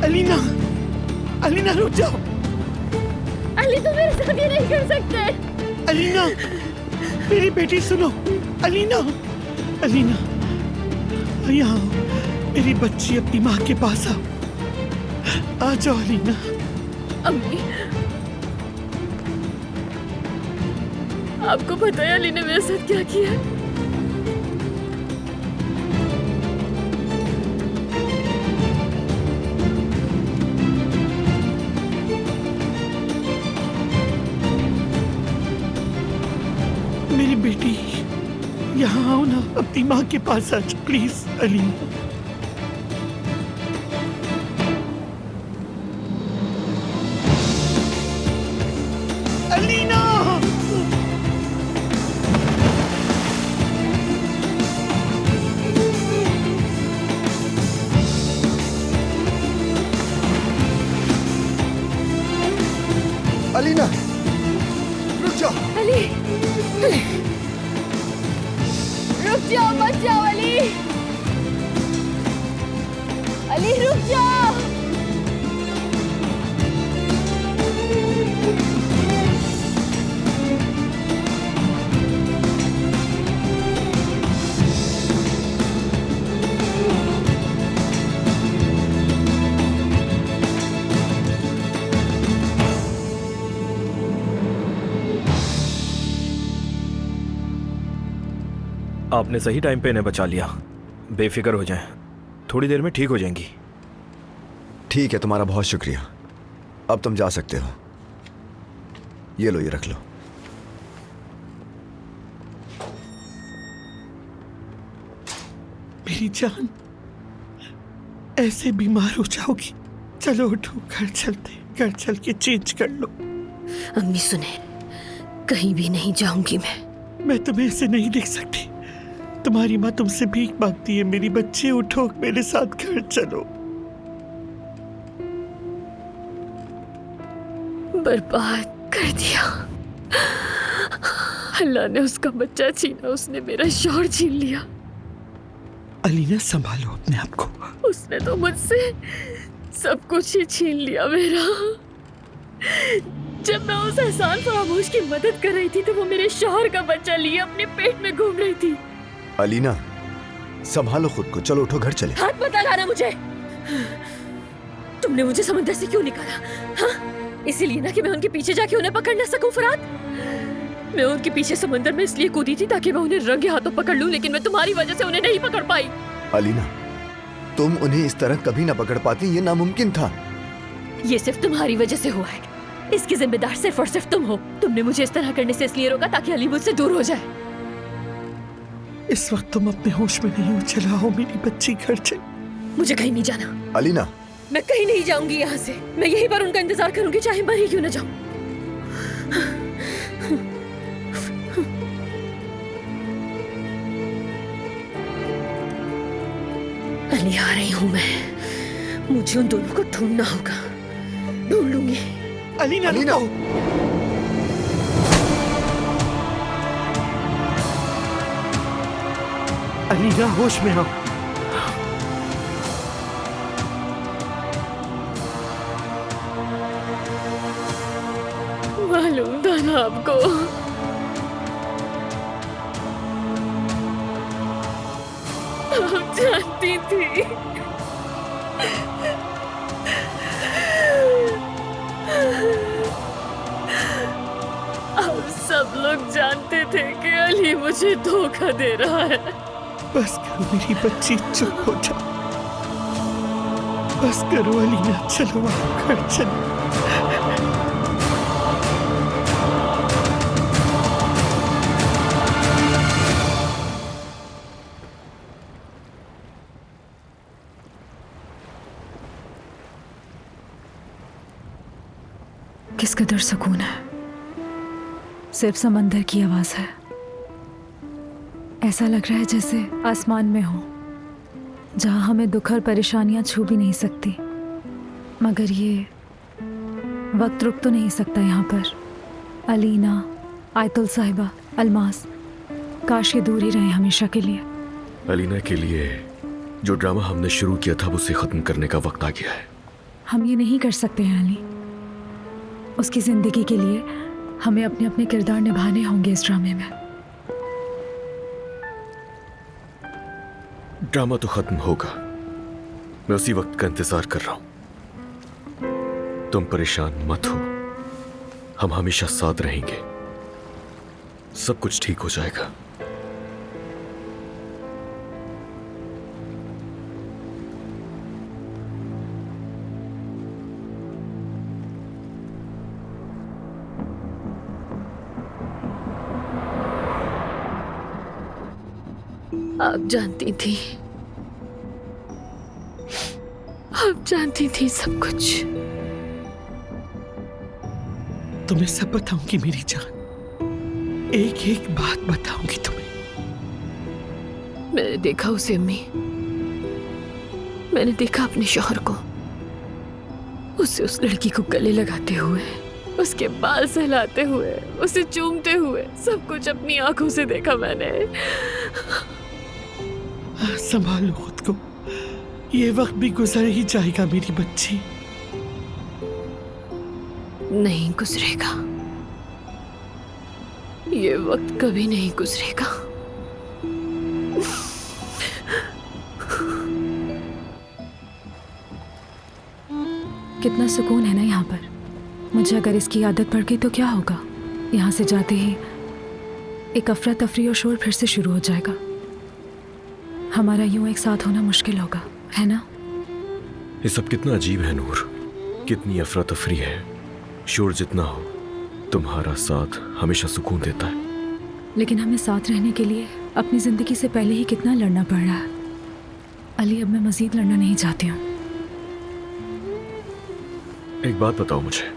S6: अलीना, अलीना रुक जाओ।
S11: अली तुम मेरे साथ ये नहीं कर सकते।
S6: अलीना, मेरी बेटी सुनो। अलीना, अलीना यहाँ आओ। मेरी बच्ची अपनी माँ के पास आओ। आ जाओ अलीना।
S11: अम्मी, आपको पता है अली ने मेरे साथ क्या किया?
S6: मेरी बेटी यहाँ आओ ना, अपनी माँ के पास आ जाओ प्लीज। अलीना, अलीना।
S16: अलीना रुक जाओ।
S11: अली रुक जाओ, मत जाओ। अली, अली रुक जाओ।
S2: आपने सही टाइम पे इन्हें बचा लिया। बेफिक्र हो जाएं, थोड़ी देर में ठीक हो जाएंगी।
S16: ठीक है, तुम्हारा बहुत शुक्रिया। अब तुम जा सकते हो। ये लो, ये रख लो।
S6: मेरी जान, ऐसे बीमार हो जाओगी। चलो उठो, घर चलते। घर चल के चेंज कर लो।
S11: अम्मी सुने, कहीं भी नहीं जाऊंगी
S6: मैं तुम्हें ऐसे नहीं देख सकती। तुम्हारी माँ तुमसे भीख मांगती है। मेरी बच्ची, उठो, मेरे साथ घर चलो।
S11: बर्बाद कर दिया। अल्लाह ने उसका बच्चा छीना, उसने मेरा शौहर छीन लिया।
S6: अलीना, संभालो अपने आप को।
S11: उसने तो मुझसे सब कुछ ही छीन लिया मेरा।
S3: जब मैं उस एहसान फरामोश की मदद कर रही थी तो वो मेरे शौहर का बच्चा लिए अपने पेट में घूम रही थी।
S16: अलीना, संभालो खुद को, चलो उठो घर चले।
S3: हाथ मत लाना मुझे। तुमने मुझे समंदर से क्यों निकाला? हाँ, इसीलिए ना कि मैं उनके पीछे जाके उन्हें पकड़ न सकूं फरात। मैं उनके पीछे समंदर में इसलिए कूदी थी ताकि मैं उन्हें रंगे हाथों पकड़ लूं, लेकिन मैं तुम्हारी वजह से उन्हें नहीं पकड़ पाई।
S16: अलीना, तुम उन्हें इस तरह कभी ना पकड़ पाती, ये नामुमकिन था।
S3: ये सिर्फ तुम्हारी वजह से हुआ है। इसकी जिम्मेदार सिर्फ और सिर्फ तुम हो। तुमने मुझे इस तरह करने से इसलिए रोका ताकि अली मुझसे दूर हो जाए।
S6: इस वक्त तुम अपने होश में नहीं हो, चलाओ मेरी बच्ची घर चल।
S3: मुझे कहीं नहीं जाना।
S16: अलीना,
S3: मैं कहीं नहीं जाऊंगी यहाँ से। मैं यहीं पर उनका इंतजार करूंगी, चाहे मर ही क्यों न जाऊं। अली, आ रही हूँ मैं। मुझे उन दोनों को ढूंढना होगा। ढूंढ लूंगी।
S6: अलीना, अलीना। अलीना, होश में आओ।
S3: मालूम था ना आपको। आप जानती थी। आप सब लोग जानते थे कि अली मुझे धोखा दे रहा है।
S6: बस करो मेरी बच्ची, चुप हो जा। बस करो अलीना, चलो आप घर चलो।
S1: किस कदर सुकून है। सिर्फ समंदर की आवाज है। ऐसा लग रहा है जैसे आसमान में हो, जहां हमें दुख और परेशानियां छू भी नहीं सकती। मगर ये वक्त रुक तो नहीं सकता यहाँ पर। अलीना, आयतुल साहिबा, अलमास, काश ये दूर ही रहे हमेशा के लिए।
S2: अलीना के लिए जो ड्रामा हमने शुरू किया था उसे खत्म करने का वक्त आ गया है।
S1: हम ये नहीं कर सकते हैं अली। उसकी जिंदगी के लिए हमें अपने अपने किरदार निभाने होंगे इस ड्रामे में।
S2: ड्रामा तो खत्म होगा, मैं उसी वक्त का इंतजार कर रहा हूं। तुम परेशान मत हो, हम हमेशा साथ रहेंगे। सब कुछ ठीक हो जाएगा।
S3: आप जानती थी, आप जानती थी सब कुछ।
S6: तुम्हें सब बताऊंगी मेरी जान, एक एक बात बताऊंगी तुम्हें।
S3: मैंने देखा उसे अम्मी, मैंने देखा अपने शौहर को, उसे उस लड़की को गले लगाते हुए, उसके बाल सहलाते हुए, उसे चूमते हुए, सब कुछ अपनी आंखों से देखा मैंने।
S6: संभालो खुद को, ये वक्त भी गुजर ही जाएगा मेरी बच्ची।
S3: नहीं गुजरेगा, ये वक्त कभी नहीं गुजरेगा।
S1: कितना सुकून है ना यहाँ पर। मुझे अगर इसकी आदत पड़ गई तो क्या होगा। यहाँ से जाते ही एक अफरा तफरी और शोर फिर से शुरू हो जाएगा। हमारा यूं एक साथ होना मुश्किल होगा, है ना?
S2: ये सब कितना अजीब है नूर, कितनी अफरा तफरी है। शोर जितना हो, तुम्हारा साथ हमेशा सुकून देता है।
S1: लेकिन हमें साथ रहने के लिए अपनी जिंदगी से पहले ही कितना लड़ना पड़ रहा है। अली, अब मैं मजीद लड़ना नहीं चाहती हूँ।
S2: एक बात बताओ मुझे,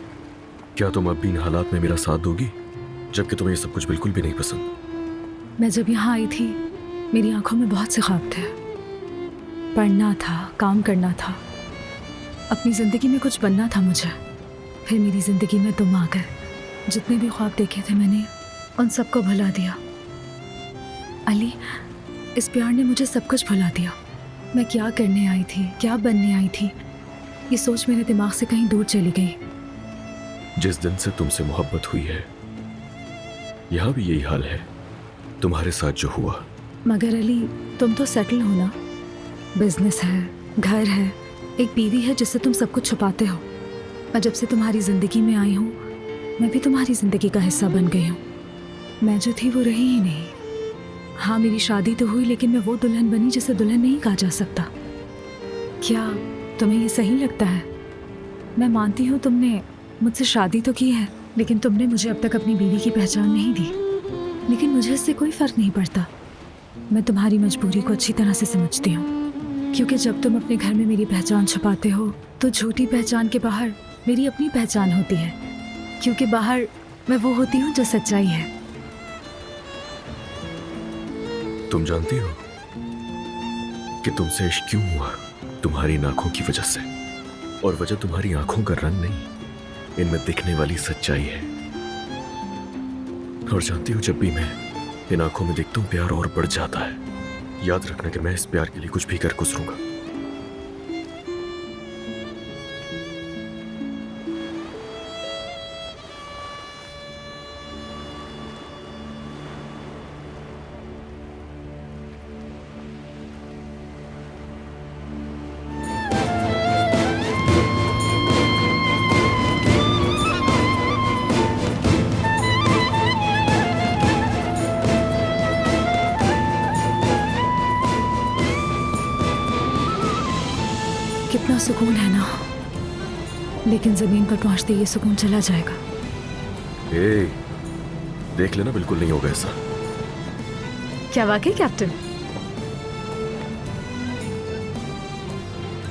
S2: क्या तुम अब भी इन हालात में मेरा साथ दोगी, जबकि तुम्हें ये सब कुछ बिल्कुल भी नहीं पसंद?
S1: मैं जब यहाँ आई थी मेरी आंखों में बहुत से ख्वाब थे। पढ़ना था, काम करना था, अपनी जिंदगी में कुछ बनना था मुझे। फिर मेरी जिंदगी में तुम आ गए। जितने भी ख्वाब देखे थे मैंने उन सबको भुला दिया। अली, इस प्यार ने मुझे सब कुछ भुला दिया। मैं क्या करने आई थी, क्या बनने आई थी, ये सोच मेरे दिमाग से कहीं दूर चली गई।
S2: जिस दिन से तुमसे मोहब्बत हुई है यहां भी यही हाल है, तुम्हारे साथ जो हुआ।
S1: मगर अली, तुम तो सेटल हो ना, बिजनेस है, घर है, एक बीवी है जिससे तुम सब कुछ छुपाते हो। और जब से तुम्हारी जिंदगी में आई हूँ मैं भी तुम्हारी जिंदगी का हिस्सा बन गई हूँ। मैं जो थी वो रही ही नहीं। हाँ, मेरी शादी तो हुई, लेकिन मैं वो दुल्हन बनी जिसे दुल्हन नहीं कहा जा सकता। क्या तुम्हें ये सही लगता है? मैं मानती हूँ तुमने मुझसे शादी तो की है, लेकिन तुमने मुझे अब तक अपनी बीवी की पहचान नहीं दी। लेकिन मुझे इससे कोई फर्क नहीं पड़ता। मैं तुम्हारी मजबूरी को अच्छी तरह से समझती हूँ, क्योंकि जब तुम अपने घर में मेरी पहचान छुपाते हो तो झूठी पहचान के बाहर मेरी अपनी पहचान होती है, क्योंकि बाहर मैं वो होती हूँ जो सच्चाई है।
S2: तुम जानती हो कि तुमसे इश्क क्यों हुआ? तुम्हारी आंखों की वजह से। और वजह तुम्हारी आंखों का रंग नहीं, इनमें दिखने वाली सच्चाई है। और जानती हो, जब भी मैं इन आंखों में देखता हूं प्यार और बढ़ जाता है। याद रखना कि मैं इस प्यार के लिए कुछ भी कर गुजरूंगा।
S1: कितना सुकून है ना, लेकिन जमीन पर पहुंचते ये सुकून चला जाएगा।
S2: देख लेना, बिल्कुल नहीं होगा ऐसा।
S1: क्या वाकई कैप्टन?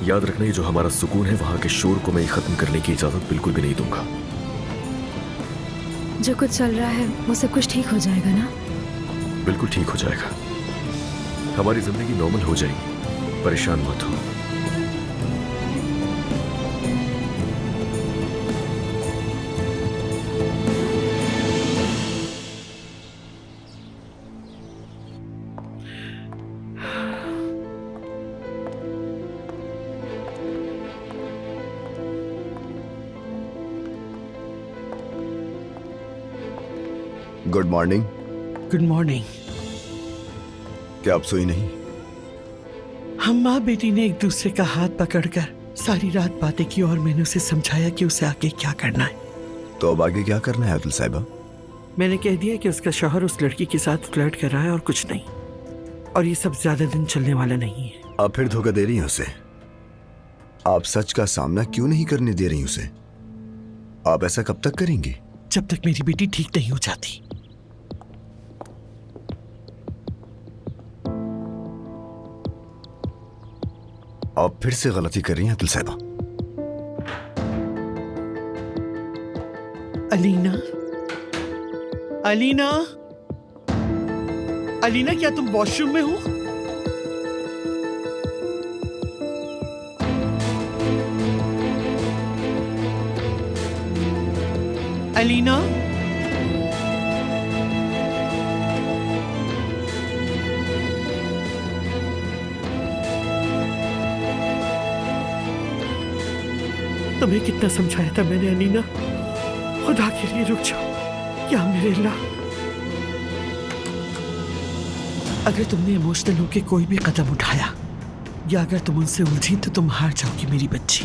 S2: याद रखना, ये जो हमारा सुकून है वहां के शोर को मैं खत्म करने की इजाजत बिल्कुल भी नहीं दूंगा।
S1: जो कुछ चल रहा है वो सब कुछ ठीक हो जाएगा ना?
S2: बिल्कुल ठीक हो जाएगा। हमारी जिंदगी नॉर्मल हो जाएगी, परेशान मत हो।
S16: Good morning.
S6: Good morning.
S16: क्या आप सोई नहीं?
S6: हम माँ बेटी ने एक दूसरे का हाथ पकड़कर सारी रात बातें की और मैंने उसे समझाया कि उसे आगे क्या करना है।
S16: तो अब आगे क्या करना है अब्दुल साहिबा?
S6: मैंने कह दिया कि उसका शौहर उस लड़की के साथ फ्लर्ट कर रहा है और कुछ नहीं, और ये सब ज्यादा दिन चलने वाला नहीं है।
S16: आप फिर धोखा दे रही हैं उसे। आप सच का सामना क्यों नहीं करने दे रही उसे? आप ऐसा कब तक करेंगी?
S6: जब तक मेरी बेटी ठीक नहीं हो जाती।
S16: आप फिर से गलती कर रही हैं अब्दुल साहिबा।
S6: अलीना, अलीना, अलीना, क्या तुम वॉशरूम में हो? अलीना, तुम्हें कितना समझाया था मैंने अलीना, खुदा के लिए रुक जाओ। या मेरे अल्लाह, अगर तुमने इमोशनल होकर कोई भी कदम उठाया या अगर तुम उनसे उलझी तो तुम हार जाओगी मेरी बच्ची।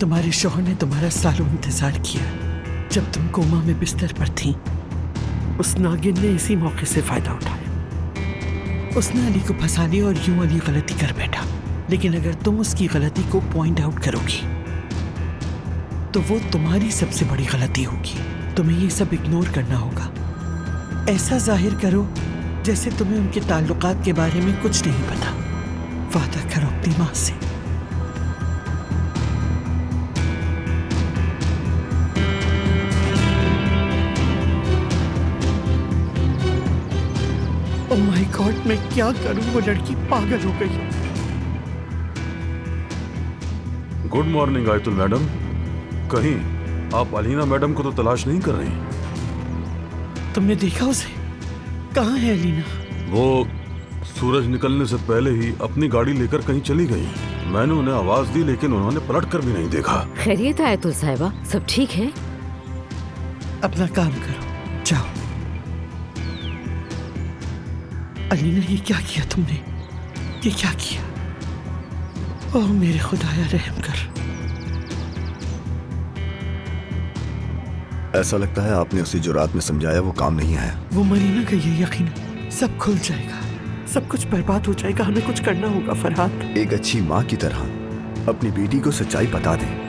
S6: तुम्हारे शौहर ने तुम्हारा सालों इंतजार किया। जब तुम कोमा में बिस्तर पर थी, उस नागिन ने इसी मौके से फायदा उठाया। उसने अली को फंसा लिया और यूं अली गलती कर बैठा। लेकिन अगर तुम उसकी गलती को पॉइंट आउट करोगी तो वो तुम्हारी सबसे बड़ी गलती होगी। तुम्हें ये सब इग्नोर करना होगा। ऐसा जाहिर करो जैसे तुम्हें उनके ताल्लुकात के बारे में कुछ नहीं पता। वादा करो अपनी माँ से। ओह माय गॉड, मैं क्या करूं? वो लड़की पागल हो गई।
S10: Good morning Ayatul madam. कहीं आप अलीना मैडम को तो तलाश नहीं कर रही?
S6: तुमने देखा उसे? कहाँ है अलीना?
S10: वो सूरज निकलने से पहले ही अपनी गाड़ी लेकर कहीं चली गई। मैंने उन्हें आवाज दी लेकिन उन्होंने पलट कर भी नहीं देखा।
S4: खैरियत है आयतुल साहिबा? सब ठीक है?
S6: अपना काम करो, जाओ। अलीना, ये क्या किया तुमने? ये क्या किया? ओह मेरे खुदाया, रहम कर।
S16: ऐसा लगता है आपने उसे जो रात में समझाया वो काम नहीं आया।
S6: वो मरी ना गई है, यकीन सब खुल जाएगा, सब कुछ बर्बाद हो जाएगा। हमें कुछ करना होगा फरहाद।
S16: एक अच्छी माँ की तरह अपनी बेटी को सच्चाई बता दें।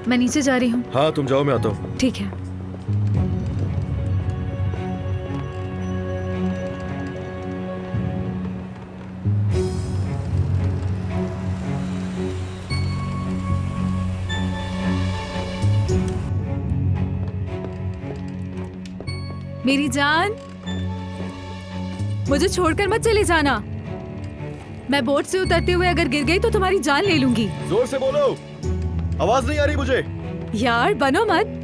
S1: मैं नीचे जा रही हूँ।
S2: हाँ तुम जाओ, मैं आता हूँ।
S1: ठीक है। मेरी जान, मुझे छोड़कर मत चले जाना। मैं बोट से उतरते हुए अगर गिर गई तो तुम्हारी जान ले लूंगी।
S2: जोर से बोलो, आवाज नहीं आ रही मुझे।
S1: यार बनो मत।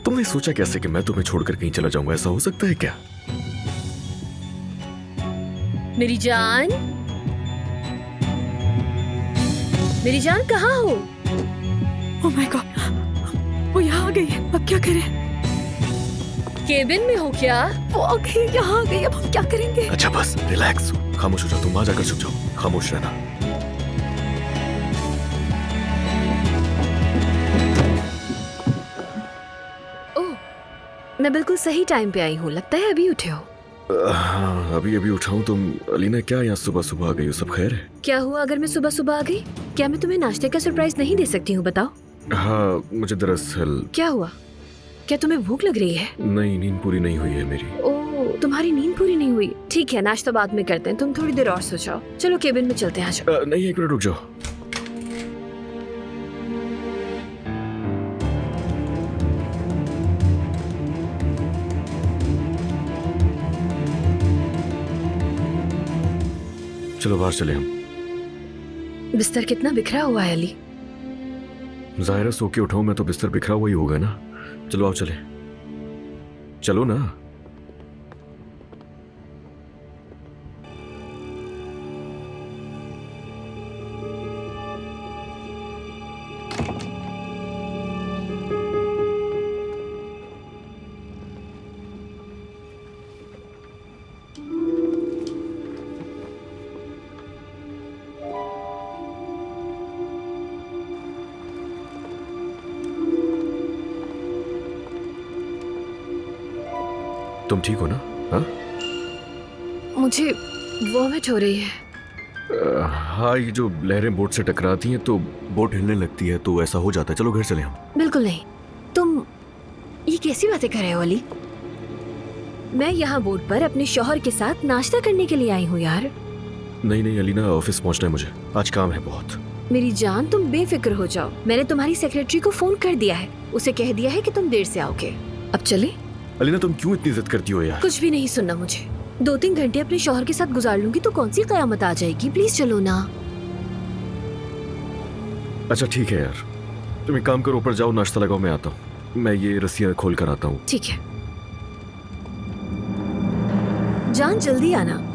S2: तुमने सोचा कैसे कि मैं तुम्हें छोड़कर कहीं चला जाऊंगा? ऐसा हो सकता है क्या?
S3: मेरी जान, मेरी जान कहाँ हो?
S1: ओह माय गॉड, वो यहाँ आ गई है। अब क्या करें?
S3: केबिन में हो क्या?
S1: वो आ गई, यहाँ आ गई। अब हम क्या करेंगे?
S2: अच्छा बस रिलैक्स, खामोश हो जाओ। तुम आ जाकर छुप जाओ, खामोश रहना।
S3: मैं बिल्कुल सही टाइम पे आई हूँ। लगता है अभी उठे हो।
S2: हाँ अभी अभी उठाऊं। तुम अलीना क्या यहाँ सुबह सुबह आ गई हो? सब खैर है?
S3: क्या हुआ अगर मैं सुबह सुबह आ गई? क्या मैं तुम्हें नाश्ते का सरप्राइज नहीं दे सकती हूँ? बताओ।
S2: हाँ मुझे दरअसल।
S3: क्या हुआ? क्या तुम्हें भूख लग रही है?
S2: नहीं, नींद पूरी नहीं हुई है मेरी।
S3: ओह, तुम्हारी नींद पूरी नहीं हुई? ठीक है, नाश्ता बाद में करते हैं। तुम थोड़ी देर और सो जाओ। चलो केबिन में चलते हैं। आ जाओ।
S2: नहीं, एक मिनट रुक जाओ। चलो बाहर चले हम।
S3: बिस्तर कितना बिखरा हुआ है अली।
S2: जाहिर सो के उठाऊं मैं तो बिस्तर बिखरा हुआ ही होगा ना। चलो आओ चले, चलो ना। तुम ठीक हो ना? हाँ
S3: मुझे वॉमिट हो रही है।
S2: हाँ, ये जो लहरें बोट से टकराती हैं तो बोट हिलने लगती है, तो ऐसा हो जाता है। चलो घर चले हम।
S3: बिल्कुल नहीं। तुम ये कैसी बातें कर रहे हो अली? मैं यहाँ बोट पर अपने शौहर के साथ नाश्ता करने के लिए आई हूँ यार।
S2: नहीं नहीं अलीना, ऑफिस पहुँचना है मुझे, आज काम है बहुत।
S3: मेरी जान, तुम बेफिक्र हो जाओ। मैंने तुम्हारी सेक्रेटरी को फोन कर दिया है। उसे कह दिया है कि तुम देर से आओगे। अब चले?
S2: अलीना तुम क्यों इतनी जिद करती हो यार?
S3: कुछ भी नहीं सुनना मुझे। 2-3 घंटे अपने शौहर के साथ गुजार लूंगी तो कौन सी कयामत आ जाएगी। प्लीज चलो ना।
S2: अच्छा ठीक है यार, तुम एक काम करो, ऊपर जाओ, नाश्ता लगाओ, मैं आता हूँ। मैं ये रस्सियाँ खोल कर आता हूँ।
S3: ठीक है जान, जल्दी आना।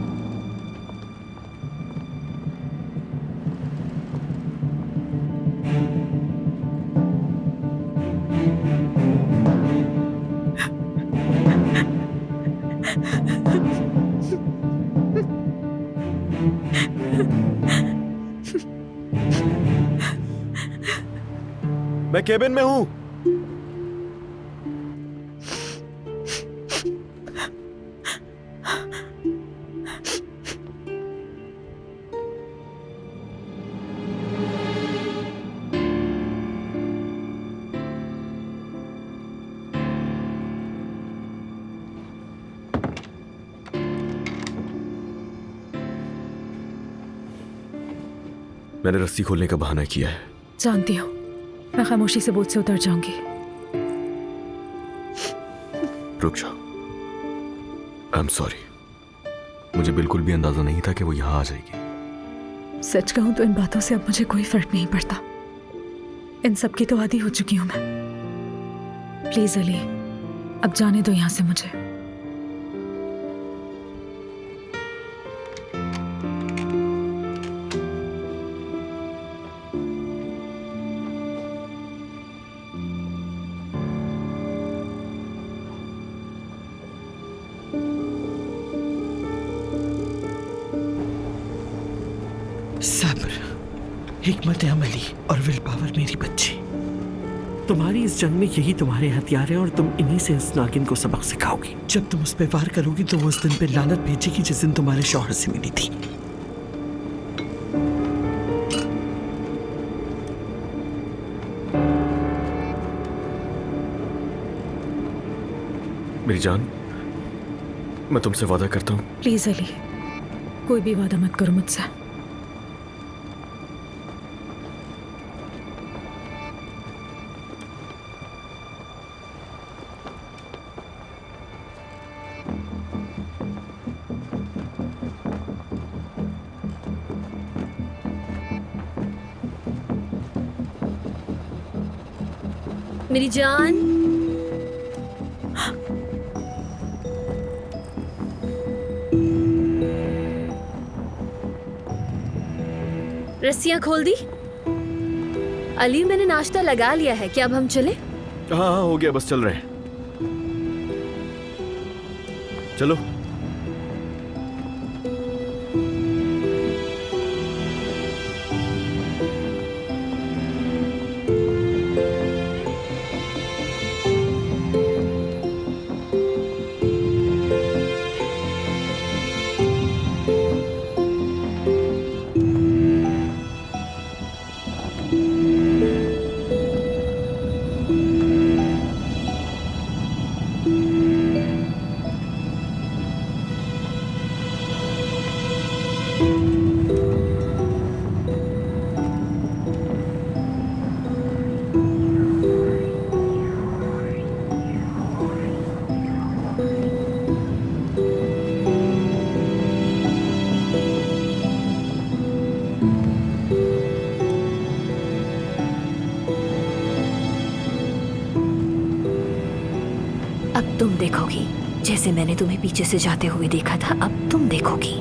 S2: मैं केबिन में हूँ। मैंने रस्सी खोलने का बहाना किया है।
S1: जानती हूँ, मैं खामोशी से बोझ से उतर जाऊंगी।
S2: रुक जाओ। I am sorry. मुझे बिल्कुल भी अंदाजा नहीं था कि वो यहाँ आ जाएगी।
S1: सच कहूं तो इन बातों से अब मुझे कोई फर्क नहीं पड़ता। इन सब की तो आदी हो चुकी हूं मैं। प्लीज अली, अब जाने दो यहां से मुझे।
S6: सब्र, हिकमत अमली और विल पावर मेरी बच्ची। तुम्हारी इस जंग में यही तुम्हारे हथियार हैं और तुम इन्हीं से इस नागिन को सबक सिखाओगी। जब तुम उस पे वार करोगी तो वो उस दिन पे लानत भेजेगी जिस दिन तुम्हारे शौहर से मिली थी।
S2: मेरी जान, मैं तुमसे वादा करता हूँ।
S1: प्लीज अली, कोई भी वादा मत करो मुझसे।
S3: मेरी जान, रस्सियां खोल दी? अली, मैंने नाश्ता लगा लिया है, क्या अब हम चले?
S2: हाँ हो गया, बस चल रहे हैं। चलो।
S11: अब तुम देखोगी, जैसे मैंने तुम्हें पीछे से जाते हुए देखा था, अब तुम देखोगी।